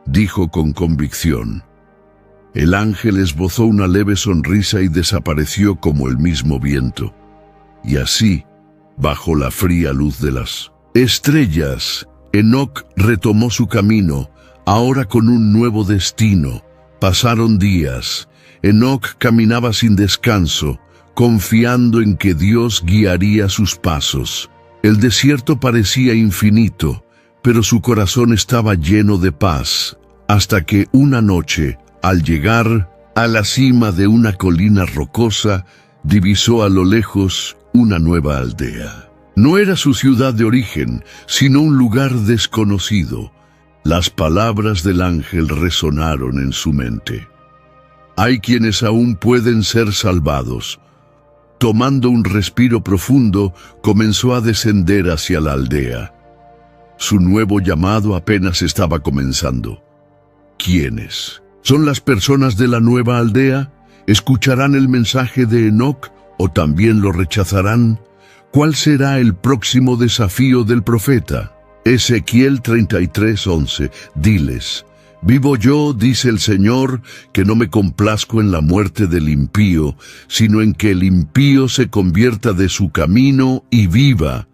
dijo con convicción. El ángel esbozó una leve sonrisa y desapareció como el mismo viento. Y así, bajo la fría luz de las estrellas, Enoc retomó su camino, ahora con un nuevo destino. Pasaron días. Enoc caminaba sin descanso, confiando en que Dios guiaría sus pasos. El desierto parecía infinito, pero su corazón estaba lleno de paz, hasta que una noche, al llegar a la cima de una colina rocosa, divisó a lo lejos una nueva aldea. No era su ciudad de origen, sino un lugar desconocido. Las palabras del ángel resonaron en su mente. «Hay quienes aún pueden ser salvados». Tomando un respiro profundo, comenzó a descender hacia la aldea. Su nuevo llamado apenas estaba comenzando. ¿Quiénes? ¿Son las personas de la nueva aldea? ¿Escucharán el mensaje de Enoc o también lo rechazarán? ¿Cuál será el próximo desafío del profeta? Ezequiel 33:11. Diles: vivo yo, dice el Señor, que no me complazco en la muerte del impío, sino en que el impío se convierta de su camino y viva.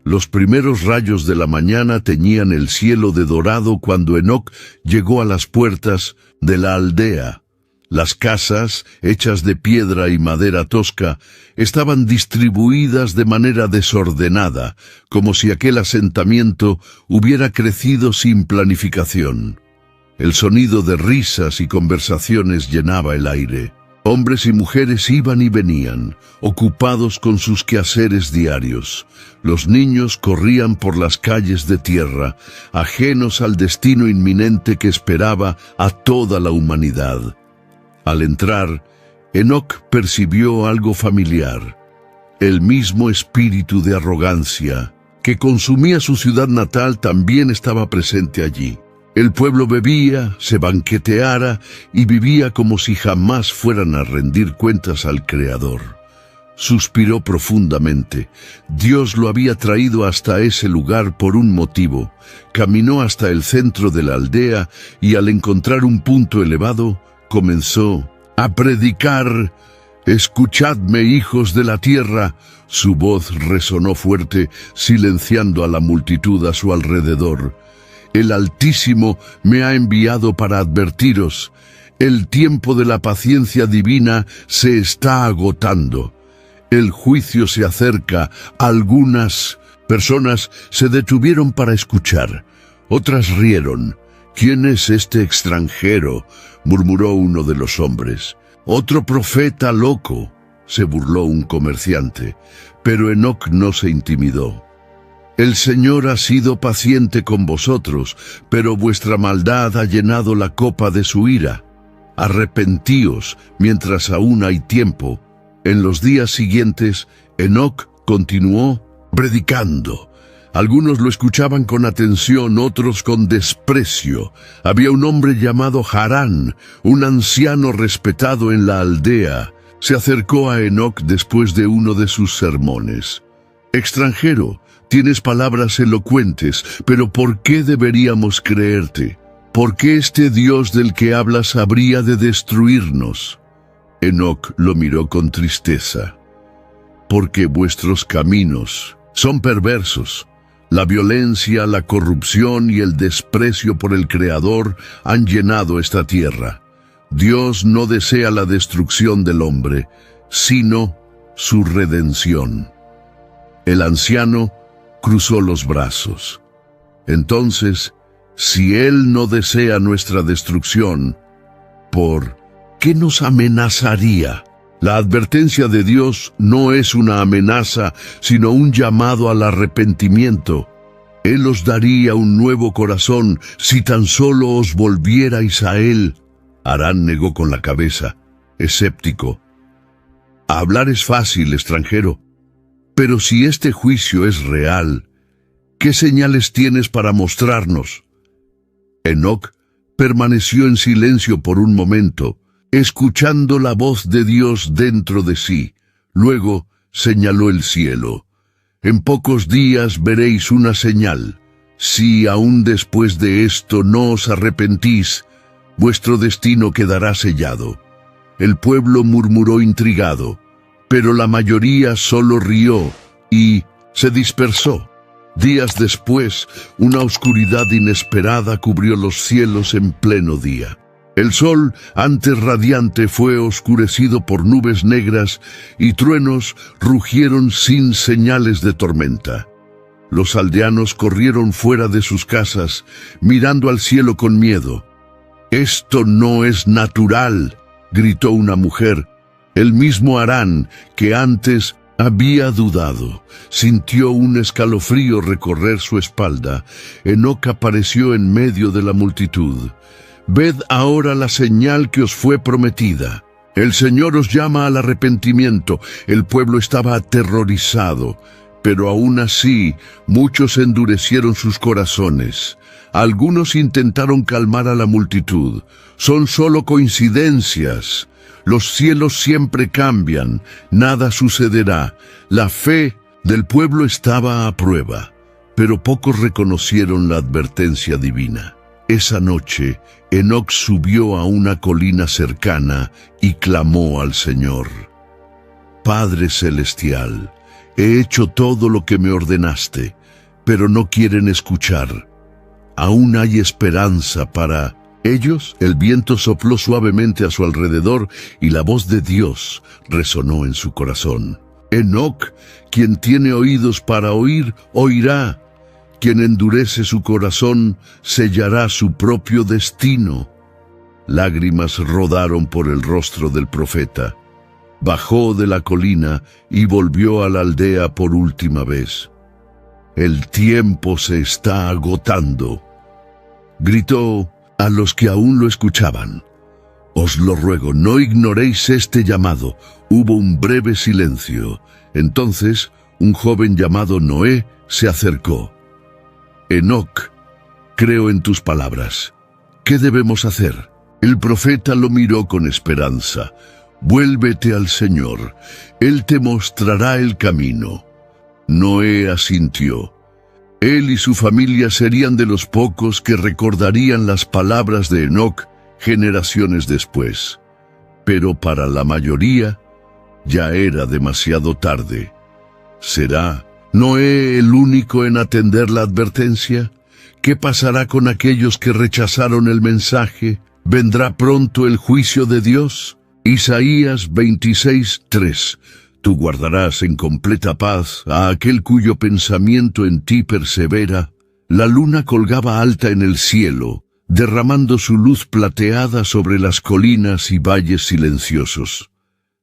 Los primeros rayos de la mañana teñían el cielo de dorado cuando Enoc llegó a las puertas de la aldea. Las casas, hechas de piedra y madera tosca, estaban distribuidas de manera desordenada, como si aquel asentamiento hubiera crecido sin planificación. El sonido de risas y conversaciones llenaba el aire. Hombres y mujeres iban y venían, ocupados con sus quehaceres diarios. Los niños corrían por las calles de tierra, ajenos al destino inminente que esperaba a toda la humanidad. Al entrar, Enoc percibió algo familiar, el mismo espíritu de arrogancia que consumía su ciudad natal también estaba presente allí. El pueblo bebía, se banqueteara y vivía como si jamás fueran a rendir cuentas al Creador. Suspiró profundamente. Dios lo había traído hasta ese lugar por un motivo. Caminó hasta el centro de la aldea y al encontrar un punto elevado, comenzó a predicar: «Escuchadme, hijos de la tierra». Su voz resonó fuerte, silenciando a la multitud a su alrededor. «El Altísimo me ha enviado para advertiros. El tiempo de la paciencia divina se está agotando. El juicio se acerca». Algunas personas se detuvieron para escuchar. Otras rieron. «¿Quién es este extranjero?», murmuró uno de los hombres. «Otro profeta loco», se burló un comerciante. Pero Enoc no se intimidó. «El Señor ha sido paciente con vosotros, pero vuestra maldad ha llenado la copa de su ira. Arrepentíos mientras aún hay tiempo». En los días siguientes, Enoc continuó predicando. Algunos lo escuchaban con atención, otros con desprecio. Había un hombre llamado Harán, un anciano respetado en la aldea. Se acercó a Enoc después de uno de sus sermones. «Extranjero, tienes palabras elocuentes, pero ¿por qué deberíamos creerte? ¿Por qué este Dios del que hablas habría de destruirnos?» Enoc lo miró con tristeza. «Porque vuestros caminos son perversos. La violencia, la corrupción y el desprecio por el Creador han llenado esta tierra. Dios no desea la destrucción del hombre, sino su redención». El anciano cruzó los brazos. «Entonces, si Él no desea nuestra destrucción, ¿por qué nos amenazaría?» La advertencia de Dios no es una amenaza, sino un llamado al arrepentimiento. Él os daría un nuevo corazón si tan solo os volvierais a Él. Harán negó con la cabeza, escéptico. «Hablar es fácil, extranjero, pero si este juicio es real, ¿qué señales tienes para mostrarnos?» Enoc permaneció en silencio por un momento, escuchando la voz de Dios dentro de sí. Luego señaló el cielo. «En pocos días veréis una señal. Si aún después de esto no os arrepentís, vuestro destino quedará sellado». El pueblo murmuró intrigado, pero la mayoría solo rió y se dispersó. Días después, una oscuridad inesperada cubrió los cielos en pleno día. El sol, antes radiante, fue oscurecido por nubes negras y truenos rugieron sin señales de tormenta. Los aldeanos corrieron fuera de sus casas, mirando al cielo con miedo. «Esto no es natural», gritó una mujer. El mismo Harán, que antes había dudado, sintió un escalofrío recorrer su espalda. Enoc apareció en medio de la multitud. «Ved ahora la señal que os fue prometida. El Señor os llama al arrepentimiento». El pueblo estaba aterrorizado, Pero aún así, muchos endurecieron sus corazones. Algunos intentaron calmar a la multitud. Son solo coincidencias. Los cielos siempre cambian. Nada sucederá. La fe del pueblo estaba a prueba, pero pocos reconocieron la advertencia divina. Esa noche, Enoc subió a una colina cercana y clamó al Señor: Padre Celestial, he hecho todo lo que me ordenaste, pero no quieren escuchar. Aún hay esperanza para ellos. El viento sopló suavemente a su alrededor y la voz de Dios resonó en su corazón. Enoc, quien tiene oídos para oír, oirá. Quien endurece su corazón sellará su propio destino. Lágrimas rodaron por el rostro del profeta. Bajó de la colina y volvió a la aldea por última vez. El tiempo se está agotando. Gritó a los que aún lo escuchaban: Os lo ruego, no ignoréis este llamado. Hubo un breve silencio. Entonces, un joven llamado Noé se acercó. Enoc, creo en tus palabras. ¿Qué debemos hacer? El profeta lo miró con esperanza. Vuélvete al Señor. Él te mostrará el camino. Noé asintió. Él y su familia serían de los pocos que recordarían las palabras de Enoc generaciones después. Pero para la mayoría, ya era demasiado tarde. ¿Será Noé el único en atender la advertencia? ¿Qué pasará con aquellos que rechazaron el mensaje? ¿Vendrá pronto el juicio de Dios? Isaías 26:3. Tú guardarás en completa paz a aquel cuyo pensamiento en ti persevera. La luna colgaba alta en el cielo, derramando su luz plateada sobre las colinas y valles silenciosos.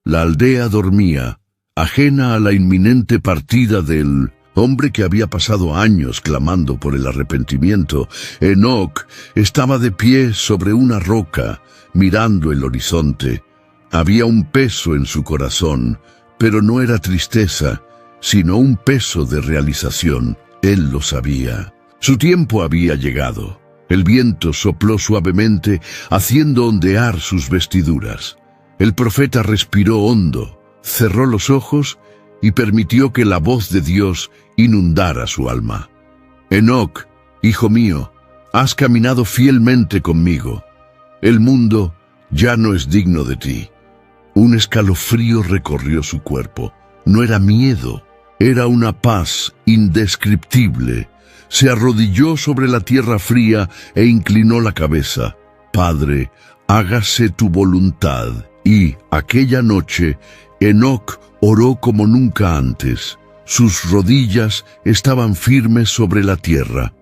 La aldea dormía, ajena a la inminente partida del hombre que había pasado años clamando por el arrepentimiento. Enoc estaba de pie sobre una roca, mirando el horizonte. Había un peso en su corazón, pero no era tristeza, sino un peso de realización. Él lo sabía. Su tiempo había llegado. El viento sopló suavemente, haciendo ondear sus vestiduras. El profeta respiró hondo, cerró los ojos y permitió que la voz de Dios inundara su alma. Enoc, hijo mío, has caminado fielmente conmigo. El mundo ya no es digno de ti. Un escalofrío recorrió su cuerpo. No era miedo, era una paz indescriptible. Se arrodilló sobre la tierra fría e inclinó la cabeza. Padre, hágase tu voluntad. Y aquella noche, Enoc oró como nunca antes. Sus rodillas estaban firmes sobre la tierra.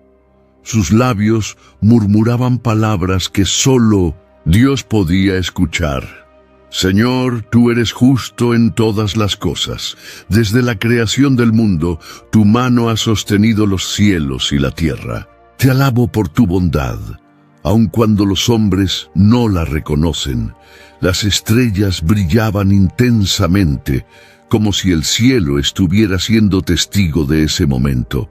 Sus labios murmuraban palabras que solo Dios podía escuchar. Señor, tú eres justo en todas las cosas. Desde la creación del mundo, tu mano ha sostenido los cielos y la tierra. Te alabo por tu bondad, aun cuando los hombres no la reconocen. Las estrellas brillaban intensamente, como si el cielo estuviera siendo testigo de ese momento.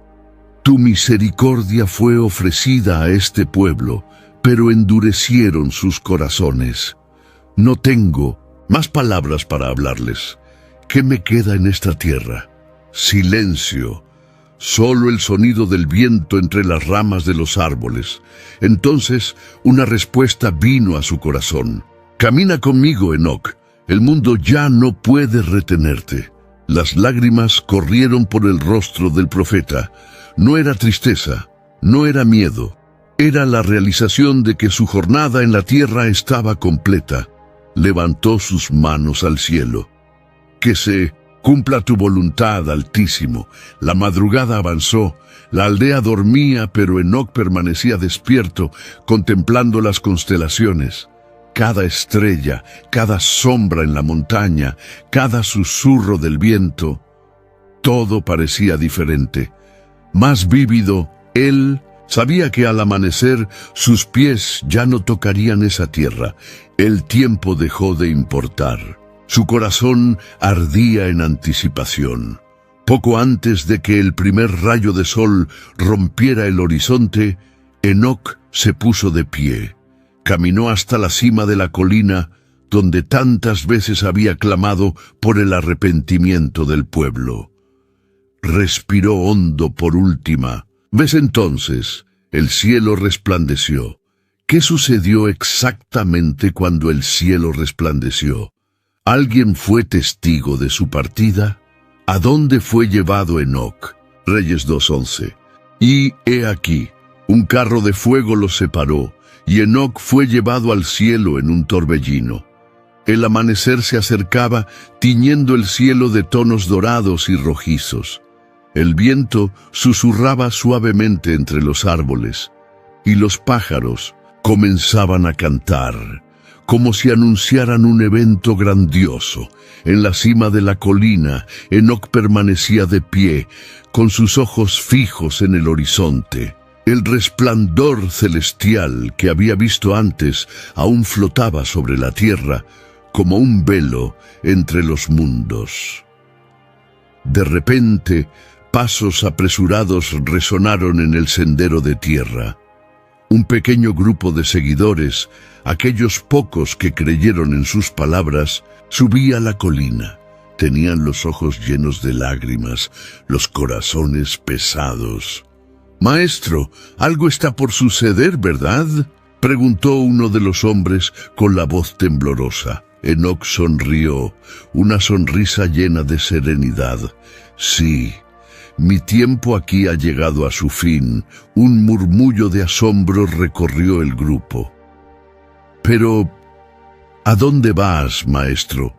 Tu misericordia fue ofrecida a este pueblo, pero endurecieron sus corazones. No tengo más palabras para hablarles. ¿Qué me queda en esta tierra? Silencio. Solo el sonido del viento entre las ramas de los árboles. Entonces, una respuesta vino a su corazón. Camina conmigo, Enoc. El mundo ya no puede retenerte. Las lágrimas corrieron por el rostro del profeta. No era tristeza, no era miedo. Era la realización de que su jornada en la tierra estaba completa. Levantó sus manos al cielo. Que se cumpla tu voluntad, Altísimo. La madrugada avanzó. La aldea dormía, pero Enoc permanecía despierto, contemplando las constelaciones. Cada estrella, cada sombra en la montaña, cada susurro del viento, todo parecía diferente. Más vívido, él sabía que al amanecer sus pies ya no tocarían esa tierra. El tiempo dejó de importar. Su corazón ardía en anticipación. Poco antes de que el primer rayo de sol rompiera el horizonte, Enoc se puso de pie. Caminó hasta la cima de la colina donde tantas veces había clamado por el arrepentimiento del pueblo. Respiró hondo por última vez. Entonces el cielo resplandeció. ¿Qué sucedió exactamente cuando el cielo resplandeció? ¿Alguien fue testigo de su partida? ¿A dónde fue llevado Enoc? Reyes 2:11. Y he aquí, un carro de fuego los separó, y Enoc fue llevado al cielo en un torbellino. El amanecer se acercaba, tiñendo el cielo de tonos dorados y rojizos. El viento susurraba suavemente entre los árboles, y los pájaros comenzaban a cantar, como si anunciaran un evento grandioso. En la cima de la colina, Enoc permanecía de pie, con sus ojos fijos en el horizonte. El resplandor celestial que había visto antes aún flotaba sobre la tierra, como un velo entre los mundos. De repente, pasos apresurados resonaron en el sendero de tierra. Un pequeño grupo de seguidores, aquellos pocos que creyeron en sus palabras, subía a la colina. Tenían los ojos llenos de lágrimas, los corazones pesados. «Maestro, algo está por suceder, ¿verdad?», preguntó uno de los hombres con la voz temblorosa. Enoc sonrió, una sonrisa llena de serenidad. «Sí, mi tiempo aquí ha llegado a su fin». Un murmullo de asombro recorrió el grupo. «Pero, ¿a dónde vas, maestro?».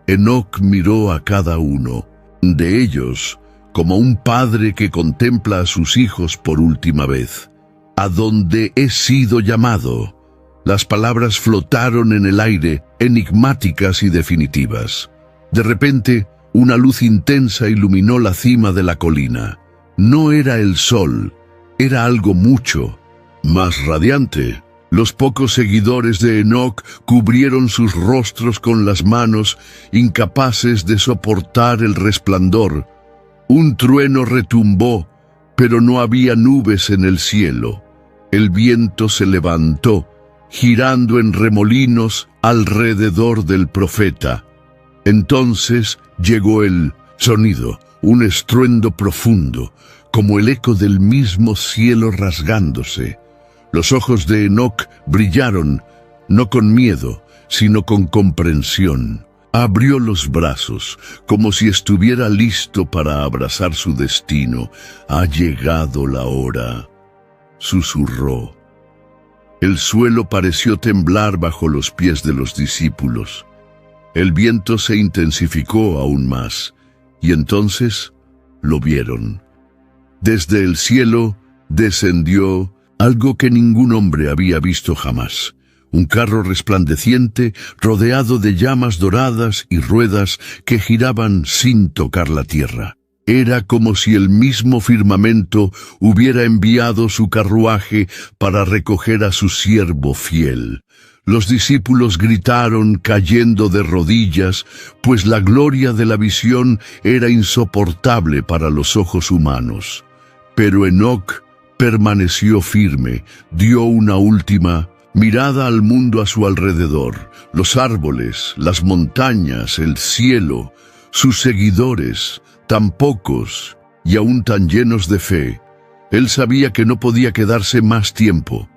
Enoc miró a cada uno de ellos como un padre que contempla a sus hijos por última vez. «¿A dónde he sido llamado?». Las palabras flotaron en el aire, enigmáticas y definitivas. De repente, una luz intensa iluminó la cima de la colina. No era el sol, era algo mucho más radiante. Los pocos seguidores de Enoc cubrieron sus rostros con las manos, incapaces de soportar el resplandor. Un trueno retumbó, pero no había nubes en el cielo. El viento se levantó, girando en remolinos alrededor del profeta. Entonces llegó el sonido, un estruendo profundo, como el eco del mismo cielo rasgándose. Los ojos de Enoc brillaron, no con miedo, sino con comprensión. Abrió los brazos, como si estuviera listo para abrazar su destino. «Ha llegado la hora», susurró. El suelo pareció temblar bajo los pies de los discípulos. El viento se intensificó aún más, y entonces lo vieron. Desde el cielo descendió algo que ningún hombre había visto jamás. Un carro resplandeciente rodeado de llamas doradas y ruedas que giraban sin tocar la tierra. Era como si el mismo firmamento hubiera enviado su carruaje para recoger a su siervo fiel. Los discípulos gritaron cayendo de rodillas, pues la gloria de la visión era insoportable para los ojos humanos. Pero Enoc permaneció firme, dio una última mirada al mundo a su alrededor, los árboles, las montañas, el cielo, sus seguidores, tan pocos y aún tan llenos de fe. Él sabía que no podía quedarse más tiempo.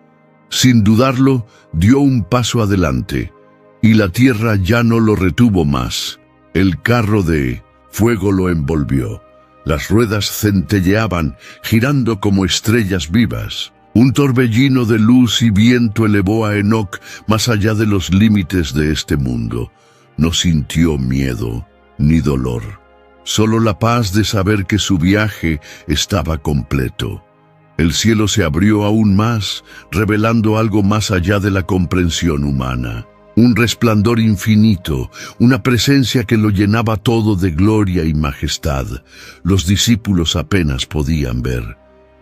Sin dudarlo, dio un paso adelante, y la tierra ya no lo retuvo más. El carro de fuego lo envolvió. Las ruedas centelleaban, girando como estrellas vivas. Un torbellino de luz y viento elevó a Enoc más allá de los límites de este mundo. No sintió miedo ni dolor, solo la paz de saber que su viaje estaba completo. El cielo se abrió aún más, revelando algo más allá de la comprensión humana. Un resplandor infinito, una presencia que lo llenaba todo de gloria y majestad. Los discípulos apenas podían ver.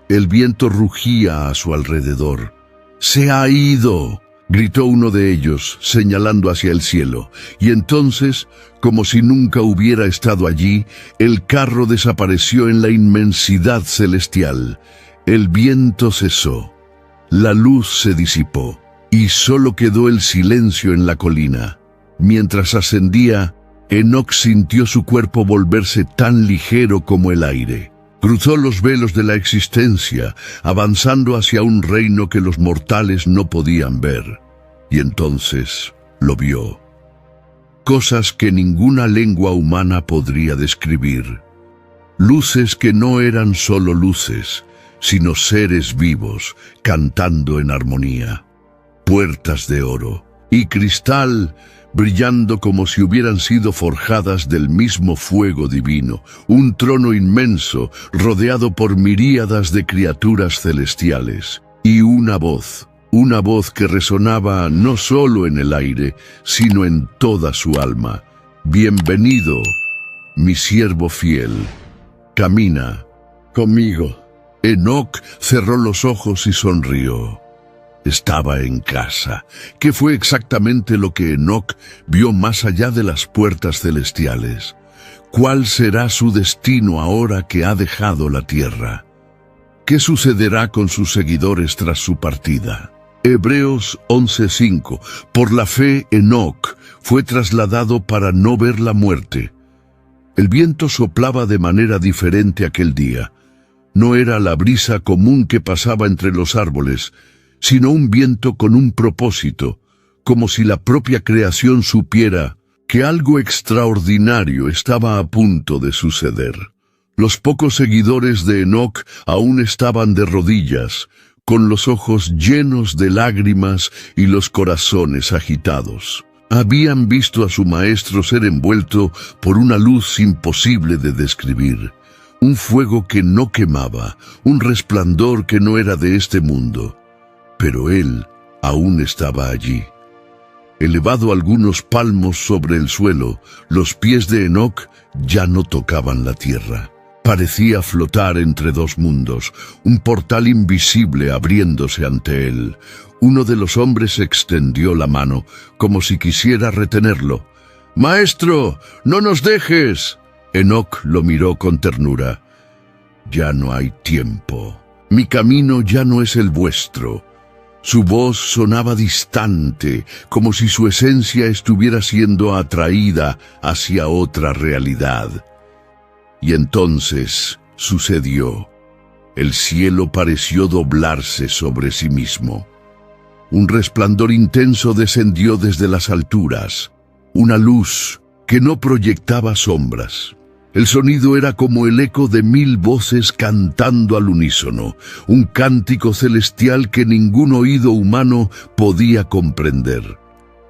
El viento rugía a su alrededor. «¡Se ha ido!», gritó uno de ellos, señalando hacia el cielo, y entonces, como si nunca hubiera estado allí, el carro desapareció en la inmensidad celestial. El viento cesó, la luz se disipó, y solo quedó el silencio en la colina. Mientras ascendía, Enoc sintió su cuerpo volverse tan ligero como el aire. Cruzó los velos de la existencia, avanzando hacia un reino que los mortales no podían ver. Y entonces lo vio. Cosas que ninguna lengua humana podría describir. Luces que no eran solo luces, sino seres vivos, cantando en armonía. Puertas de oro y cristal, brillando como si hubieran sido forjadas del mismo fuego divino, un trono inmenso rodeado por miríadas de criaturas celestiales, y una voz que resonaba no solo en el aire, sino en toda su alma. Bienvenido, mi siervo fiel, camina conmigo. Enoc cerró los ojos y sonrió. Estaba en casa, que fue exactamente lo que Enoc vio más allá de las puertas celestiales. ¿Cuál será su destino ahora que ha dejado la tierra? ¿Qué sucederá con sus seguidores tras su partida? Hebreos 11:5. Por la fe, Enoc fue trasladado para no ver la muerte. El viento soplaba de manera diferente aquel día. No era la brisa común que pasaba entre los árboles, sino un viento con un propósito, como si la propia creación supiera que algo extraordinario estaba a punto de suceder. Los pocos seguidores de Enoc aún estaban de rodillas, con los ojos llenos de lágrimas y los corazones agitados. Habían visto a su maestro ser envuelto por una luz imposible de describir, un fuego que no quemaba, un resplandor que no era de este mundo. Pero él aún estaba allí. Elevado algunos palmos sobre el suelo, los pies de Enoc ya no tocaban la tierra. Parecía flotar entre dos mundos, un portal invisible abriéndose ante él. Uno de los hombres extendió la mano, como si quisiera retenerlo. «¡Maestro, no nos dejes!» Enoc lo miró con ternura. «Ya no hay tiempo. Mi camino ya no es el vuestro». Su voz sonaba distante, como si su esencia estuviera siendo atraída hacia otra realidad. Y entonces sucedió. El cielo pareció doblarse sobre sí mismo. Un resplandor intenso descendió desde las alturas, una luz que no proyectaba sombras. El sonido era como el eco de 1000 voces cantando al unísono, un cántico celestial que ningún oído humano podía comprender.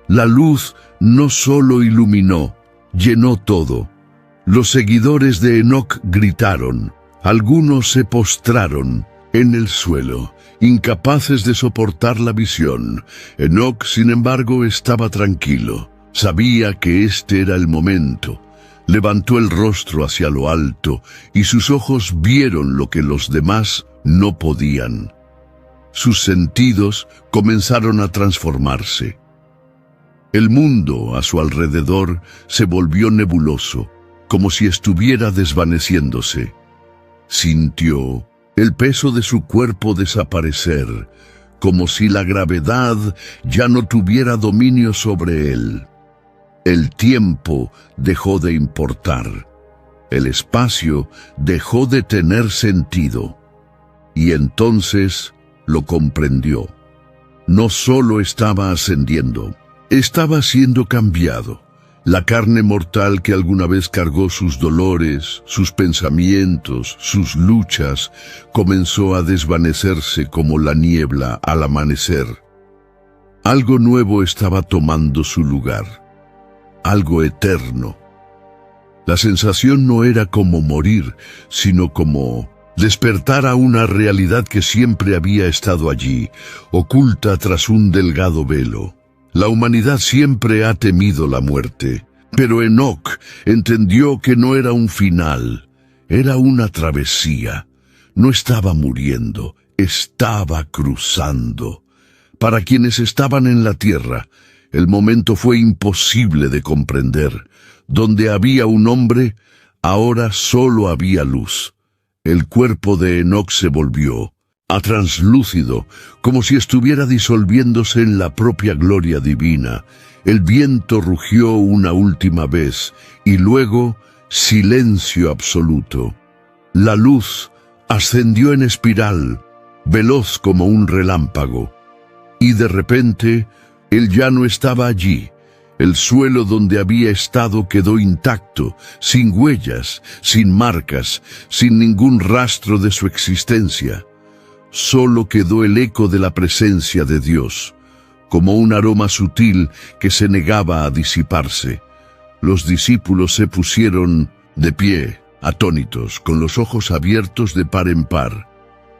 La luz no solo iluminó, llenó todo. Los seguidores de Enoc gritaron, algunos se postraron en el suelo, incapaces de soportar la visión. Enoc, sin embargo, estaba tranquilo, sabía que este era el momento. Levantó el rostro hacia lo alto y sus ojos vieron lo que los demás no podían. Sus sentidos comenzaron a transformarse. El mundo a su alrededor se volvió nebuloso, como si estuviera desvaneciéndose. Sintió el peso de su cuerpo desaparecer, como si la gravedad ya no tuviera dominio sobre él. El tiempo dejó de importar. El espacio dejó de tener sentido. Y entonces lo comprendió. No solo estaba ascendiendo, estaba siendo cambiado. La carne mortal que alguna vez cargó sus dolores, sus pensamientos, sus luchas, comenzó a desvanecerse como la niebla al amanecer. Algo nuevo estaba tomando su lugar. Algo eterno. La sensación no era como morir, sino como despertar a una realidad que siempre había estado allí, oculta tras un delgado velo. La humanidad siempre ha temido la muerte, pero Enoc entendió que no era un final, era una travesía. No estaba muriendo, estaba cruzando. Para quienes estaban en la tierra, el momento fue imposible de comprender. Donde había un hombre, ahora solo había luz. El cuerpo de Enoc se volvió a translúcido, como si estuviera disolviéndose en la propia gloria divina. El viento rugió una última vez, y luego silencio absoluto. La luz ascendió en espiral, veloz como un relámpago. Y de repente, él ya no estaba allí. El suelo donde había estado quedó intacto, sin huellas, sin marcas, sin ningún rastro de su existencia. Solo quedó el eco de la presencia de Dios, como un aroma sutil que se negaba a disiparse. Los discípulos se pusieron de pie, atónitos, con los ojos abiertos de par en par.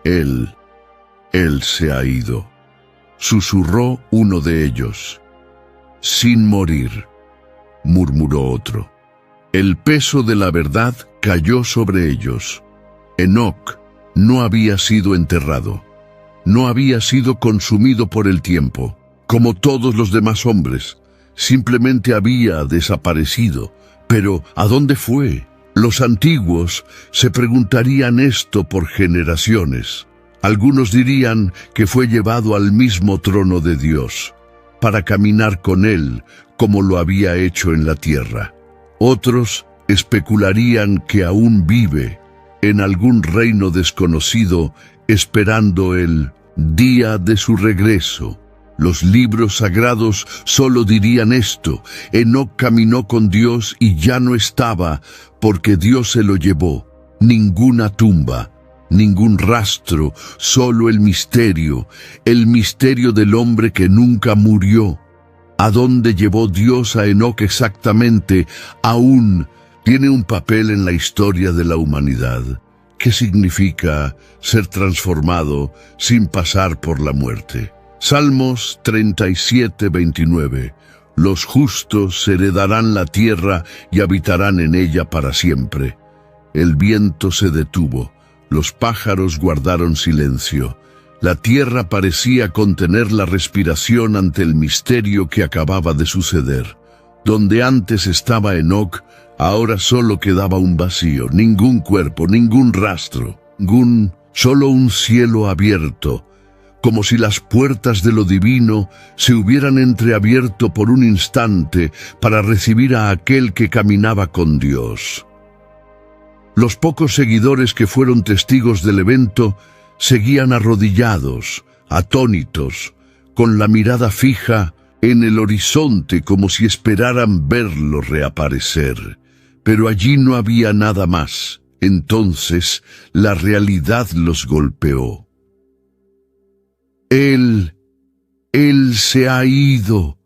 Él se ha ido, susurró uno de ellos. Sin morir, murmuró otro. El peso de la verdad cayó sobre ellos. Enoc no había sido enterrado, no había sido consumido por el tiempo, como todos los demás hombres. Simplemente había desaparecido. Pero ¿a dónde fue? Los antiguos se preguntarían esto por generaciones. Algunos dirían que fue llevado al mismo trono de Dios, para caminar con él como lo había hecho en la tierra. Otros especularían que aún vive en algún reino desconocido, esperando el día de su regreso. Los libros sagrados solo dirían esto: Enoc caminó con Dios y ya no estaba, porque Dios se lo llevó. Ninguna tumba, ningún rastro, solo el misterio del hombre que nunca murió. ¿A dónde llevó Dios a Enoc exactamente? Aún tiene un papel en la historia de la humanidad. ¿Qué significa ser transformado sin pasar por la muerte? Salmos 37:29. Los justos heredarán la tierra y habitarán en ella para siempre. El viento se detuvo, los pájaros guardaron silencio. La tierra parecía contener la respiración ante el misterio que acababa de suceder. Donde antes estaba Enoc, ahora solo quedaba un vacío, ningún cuerpo, ningún rastro, solo un cielo abierto, como si las puertas de lo divino se hubieran entreabierto por un instante para recibir a aquel que caminaba con Dios. Los pocos seguidores que fueron testigos del evento seguían arrodillados, atónitos, con la mirada fija en el horizonte como si esperaran verlo reaparecer. Pero allí no había nada más. Entonces la realidad los golpeó. Él se ha ido,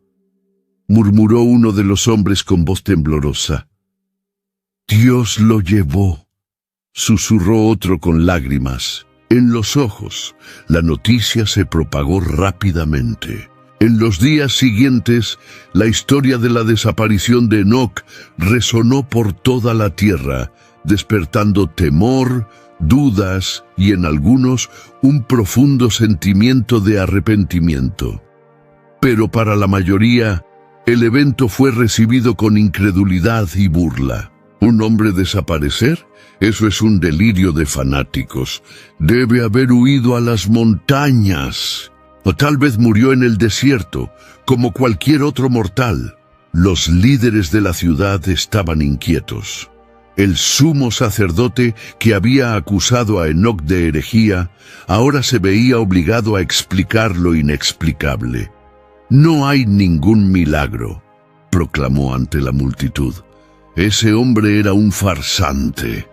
murmuró uno de los hombres con voz temblorosa. Dios lo llevó, susurró otro con lágrimas en los ojos. La noticia se propagó rápidamente. En los días siguientes, la historia de la desaparición de Enoc resonó por toda la tierra, despertando temor, dudas y en algunos un profundo sentimiento de arrepentimiento. Pero para la mayoría, el evento fue recibido con incredulidad y burla. ¿Un hombre desaparecer? Eso es un delirio de fanáticos. Debe haber huido a las montañas. O tal vez murió en el desierto, como cualquier otro mortal. Los líderes de la ciudad estaban inquietos. El sumo sacerdote que había acusado a Enoc de herejía, ahora se veía obligado a explicar lo inexplicable. No hay ningún milagro, proclamó ante la multitud. Ese hombre era un farsante.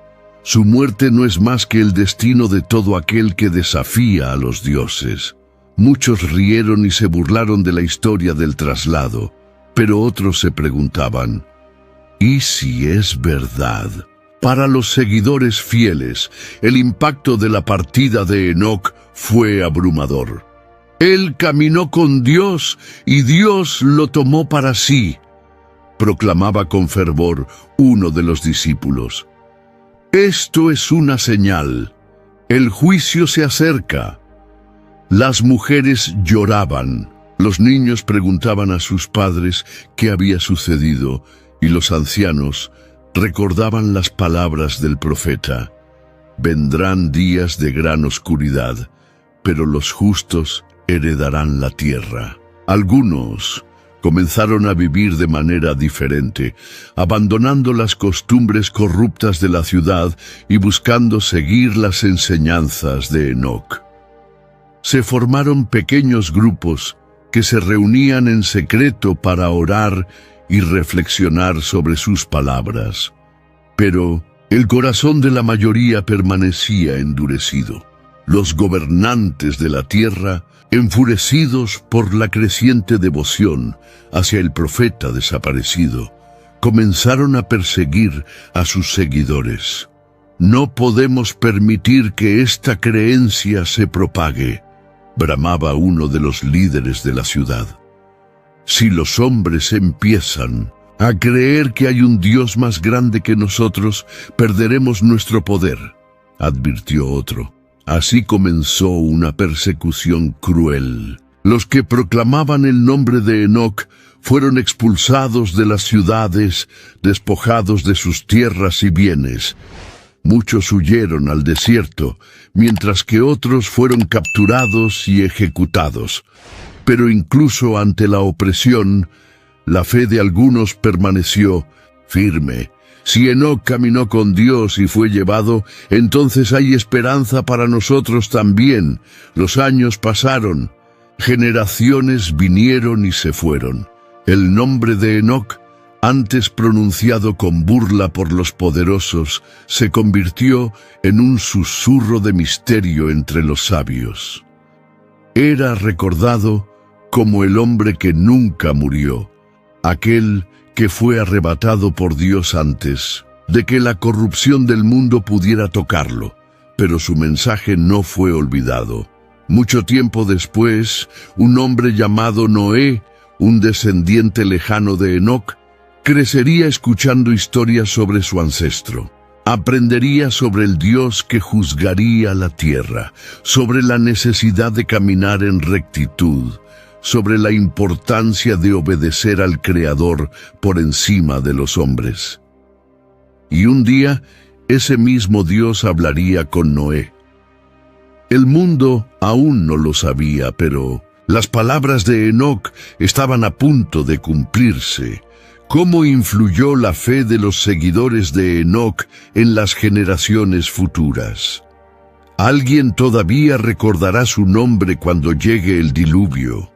Su muerte no es más que el destino de todo aquel que desafía a los dioses. Muchos rieron y se burlaron de la historia del traslado, pero otros se preguntaban, ¿y si es verdad? Para los seguidores fieles, el impacto de la partida de Enoc fue abrumador. Él caminó con Dios y Dios lo tomó para sí, proclamaba con fervor uno de los discípulos. Esto es una señal. El juicio se acerca. Las mujeres lloraban, los niños preguntaban a sus padres qué había sucedido, y los ancianos recordaban las palabras del profeta: vendrán días de gran oscuridad, pero los justos heredarán la tierra. Algunos comenzaron a vivir de manera diferente, abandonando las costumbres corruptas de la ciudad y buscando seguir las enseñanzas de Enoc. Se formaron pequeños grupos que se reunían en secreto para orar y reflexionar sobre sus palabras. Pero el corazón de la mayoría permanecía endurecido. Los gobernantes de la tierra, enfurecidos por la creciente devoción hacia el profeta desaparecido, comenzaron a perseguir a sus seguidores. No podemos permitir que esta creencia se propague, bramaba uno de los líderes de la ciudad. Si los hombres empiezan a creer que hay un Dios más grande que nosotros, perderemos nuestro poder, advirtió otro. Así comenzó una persecución cruel. Los que proclamaban el nombre de Enoc fueron expulsados de las ciudades, despojados de sus tierras y bienes. Muchos huyeron al desierto, mientras que otros fueron capturados y ejecutados. Pero incluso ante la opresión, la fe de algunos permaneció firme. Si Enoc caminó con Dios y fue llevado, entonces hay esperanza para nosotros también. Los años pasaron, generaciones vinieron y se fueron. El nombre de Enoc, antes pronunciado con burla por los poderosos, se convirtió en un susurro de misterio entre los sabios. Era recordado como el hombre que nunca murió, aquel que fue arrebatado por Dios antes de que la corrupción del mundo pudiera tocarlo, pero su mensaje no fue olvidado. Mucho tiempo después, un hombre llamado Noé, un descendiente lejano de Enoc, crecería escuchando historias sobre su ancestro. Aprendería sobre el Dios que juzgaría la tierra, sobre la necesidad de caminar en rectitud, sobre la importancia de obedecer al Creador por encima de los hombres. Y un día, ese mismo Dios hablaría con Noé. El mundo aún no lo sabía, pero las palabras de Enoc estaban a punto de cumplirse. ¿Cómo influyó la fe de los seguidores de Enoc en las generaciones futuras? Alguien todavía recordará su nombre cuando llegue el diluvio.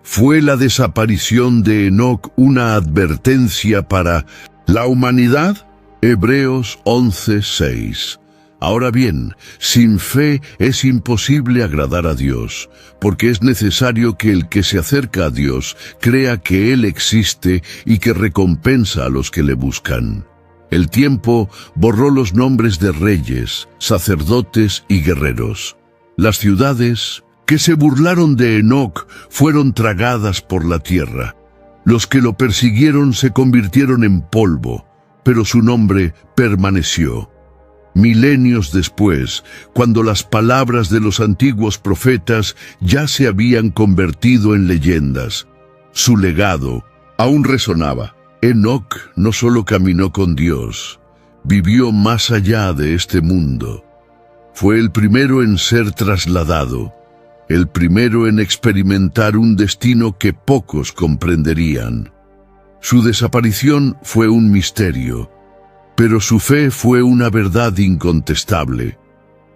¿Fue la desaparición de Enoc una advertencia para la humanidad? Hebreos 11:6. Ahora bien, sin fe es imposible agradar a Dios, porque es necesario que el que se acerca a Dios crea que Él existe y que recompensa a los que le buscan. El tiempo borró los nombres de reyes, sacerdotes y guerreros. Las ciudades que se burlaron de Enoc fueron tragadas por la tierra. Los que lo persiguieron se convirtieron en polvo, pero su nombre permaneció. Milenios después, cuando las palabras de los antiguos profetas ya se habían convertido en leyendas, su legado aún resonaba. Enoc no solo caminó con Dios, vivió más allá de este mundo. Fue el primero en ser trasladado, el primero en experimentar un destino que pocos comprenderían. Su desaparición fue un misterio, pero su fe fue una verdad incontestable.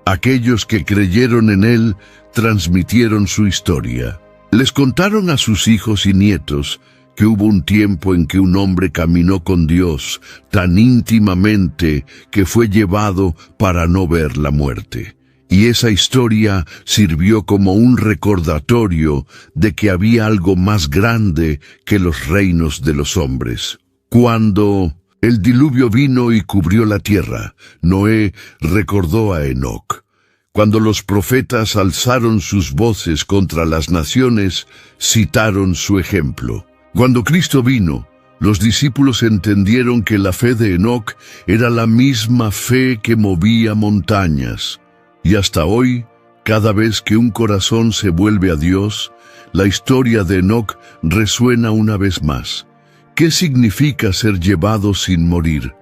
Aquellos que creyeron en él transmitieron su historia. Les contaron a sus hijos y nietos que hubo un tiempo en que un hombre caminó con Dios tan íntimamente que fue llevado para no ver la muerte. Y esa historia sirvió como un recordatorio de que había algo más grande que los reinos de los hombres. Cuando el diluvio vino y cubrió la tierra, Noé recordó a Enoc. Cuando los profetas alzaron sus voces contra las naciones, citaron su ejemplo. Cuando Cristo vino, los discípulos entendieron que la fe de Enoc era la misma fe que movía montañas. Y hasta hoy, Cada vez que un corazón se vuelve a Dios, la historia de Enoc resuena una vez más. ¿Qué significa ser llevado sin morir?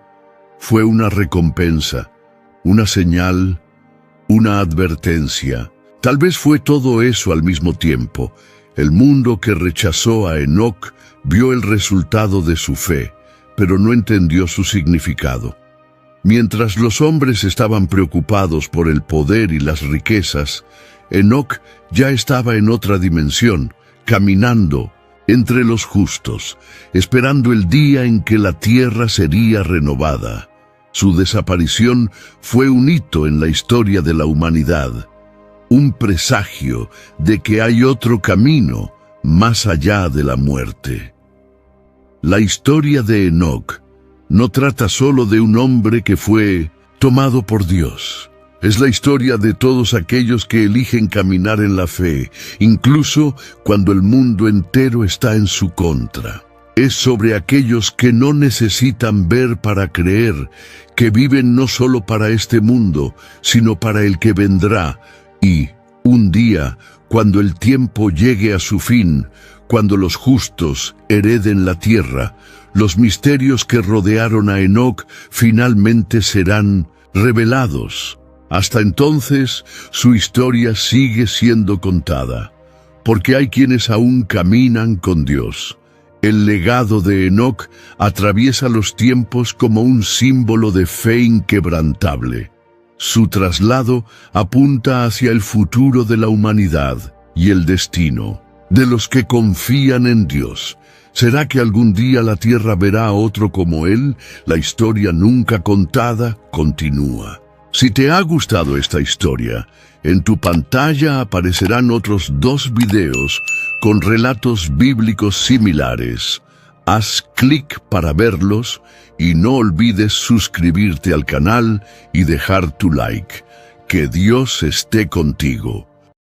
Fue una recompensa, una señal, una advertencia. Tal vez fue todo eso al mismo tiempo. El mundo que rechazó a Enoc vio el resultado de su fe, pero no entendió su significado. Mientras los hombres estaban preocupados por el poder y las riquezas, Enoc ya estaba en otra dimensión, caminando entre los justos, esperando el día en que la tierra sería renovada. Su desaparición fue un hito en la historia de la humanidad, un presagio de que hay otro camino más allá de la muerte. La historia de Enoc no trata solo de un hombre que fue tomado por Dios. Es la historia de todos aquellos que eligen caminar en la fe, incluso cuando el mundo entero está en su contra. Es sobre aquellos que no necesitan ver para creer, que viven no solo para este mundo, sino para el que vendrá. Y, un día, cuando el tiempo llegue a su fin, cuando los justos hereden la tierra, los misterios que rodearon a Enoc finalmente serán revelados. Hasta entonces, su historia sigue siendo contada, porque hay quienes aún caminan con Dios. El legado de Enoc atraviesa los tiempos como un símbolo de fe inquebrantable. Su traslado apunta hacia el futuro de la humanidad y el destino de los que confían en Dios. ¿Será que algún día la tierra verá a otro como él? La historia nunca contada continúa. Si te ha gustado esta historia, en tu pantalla aparecerán otros 2 videos con relatos bíblicos similares. Haz clic para verlos y no olvides suscribirte al canal y dejar tu like. Que Dios esté contigo.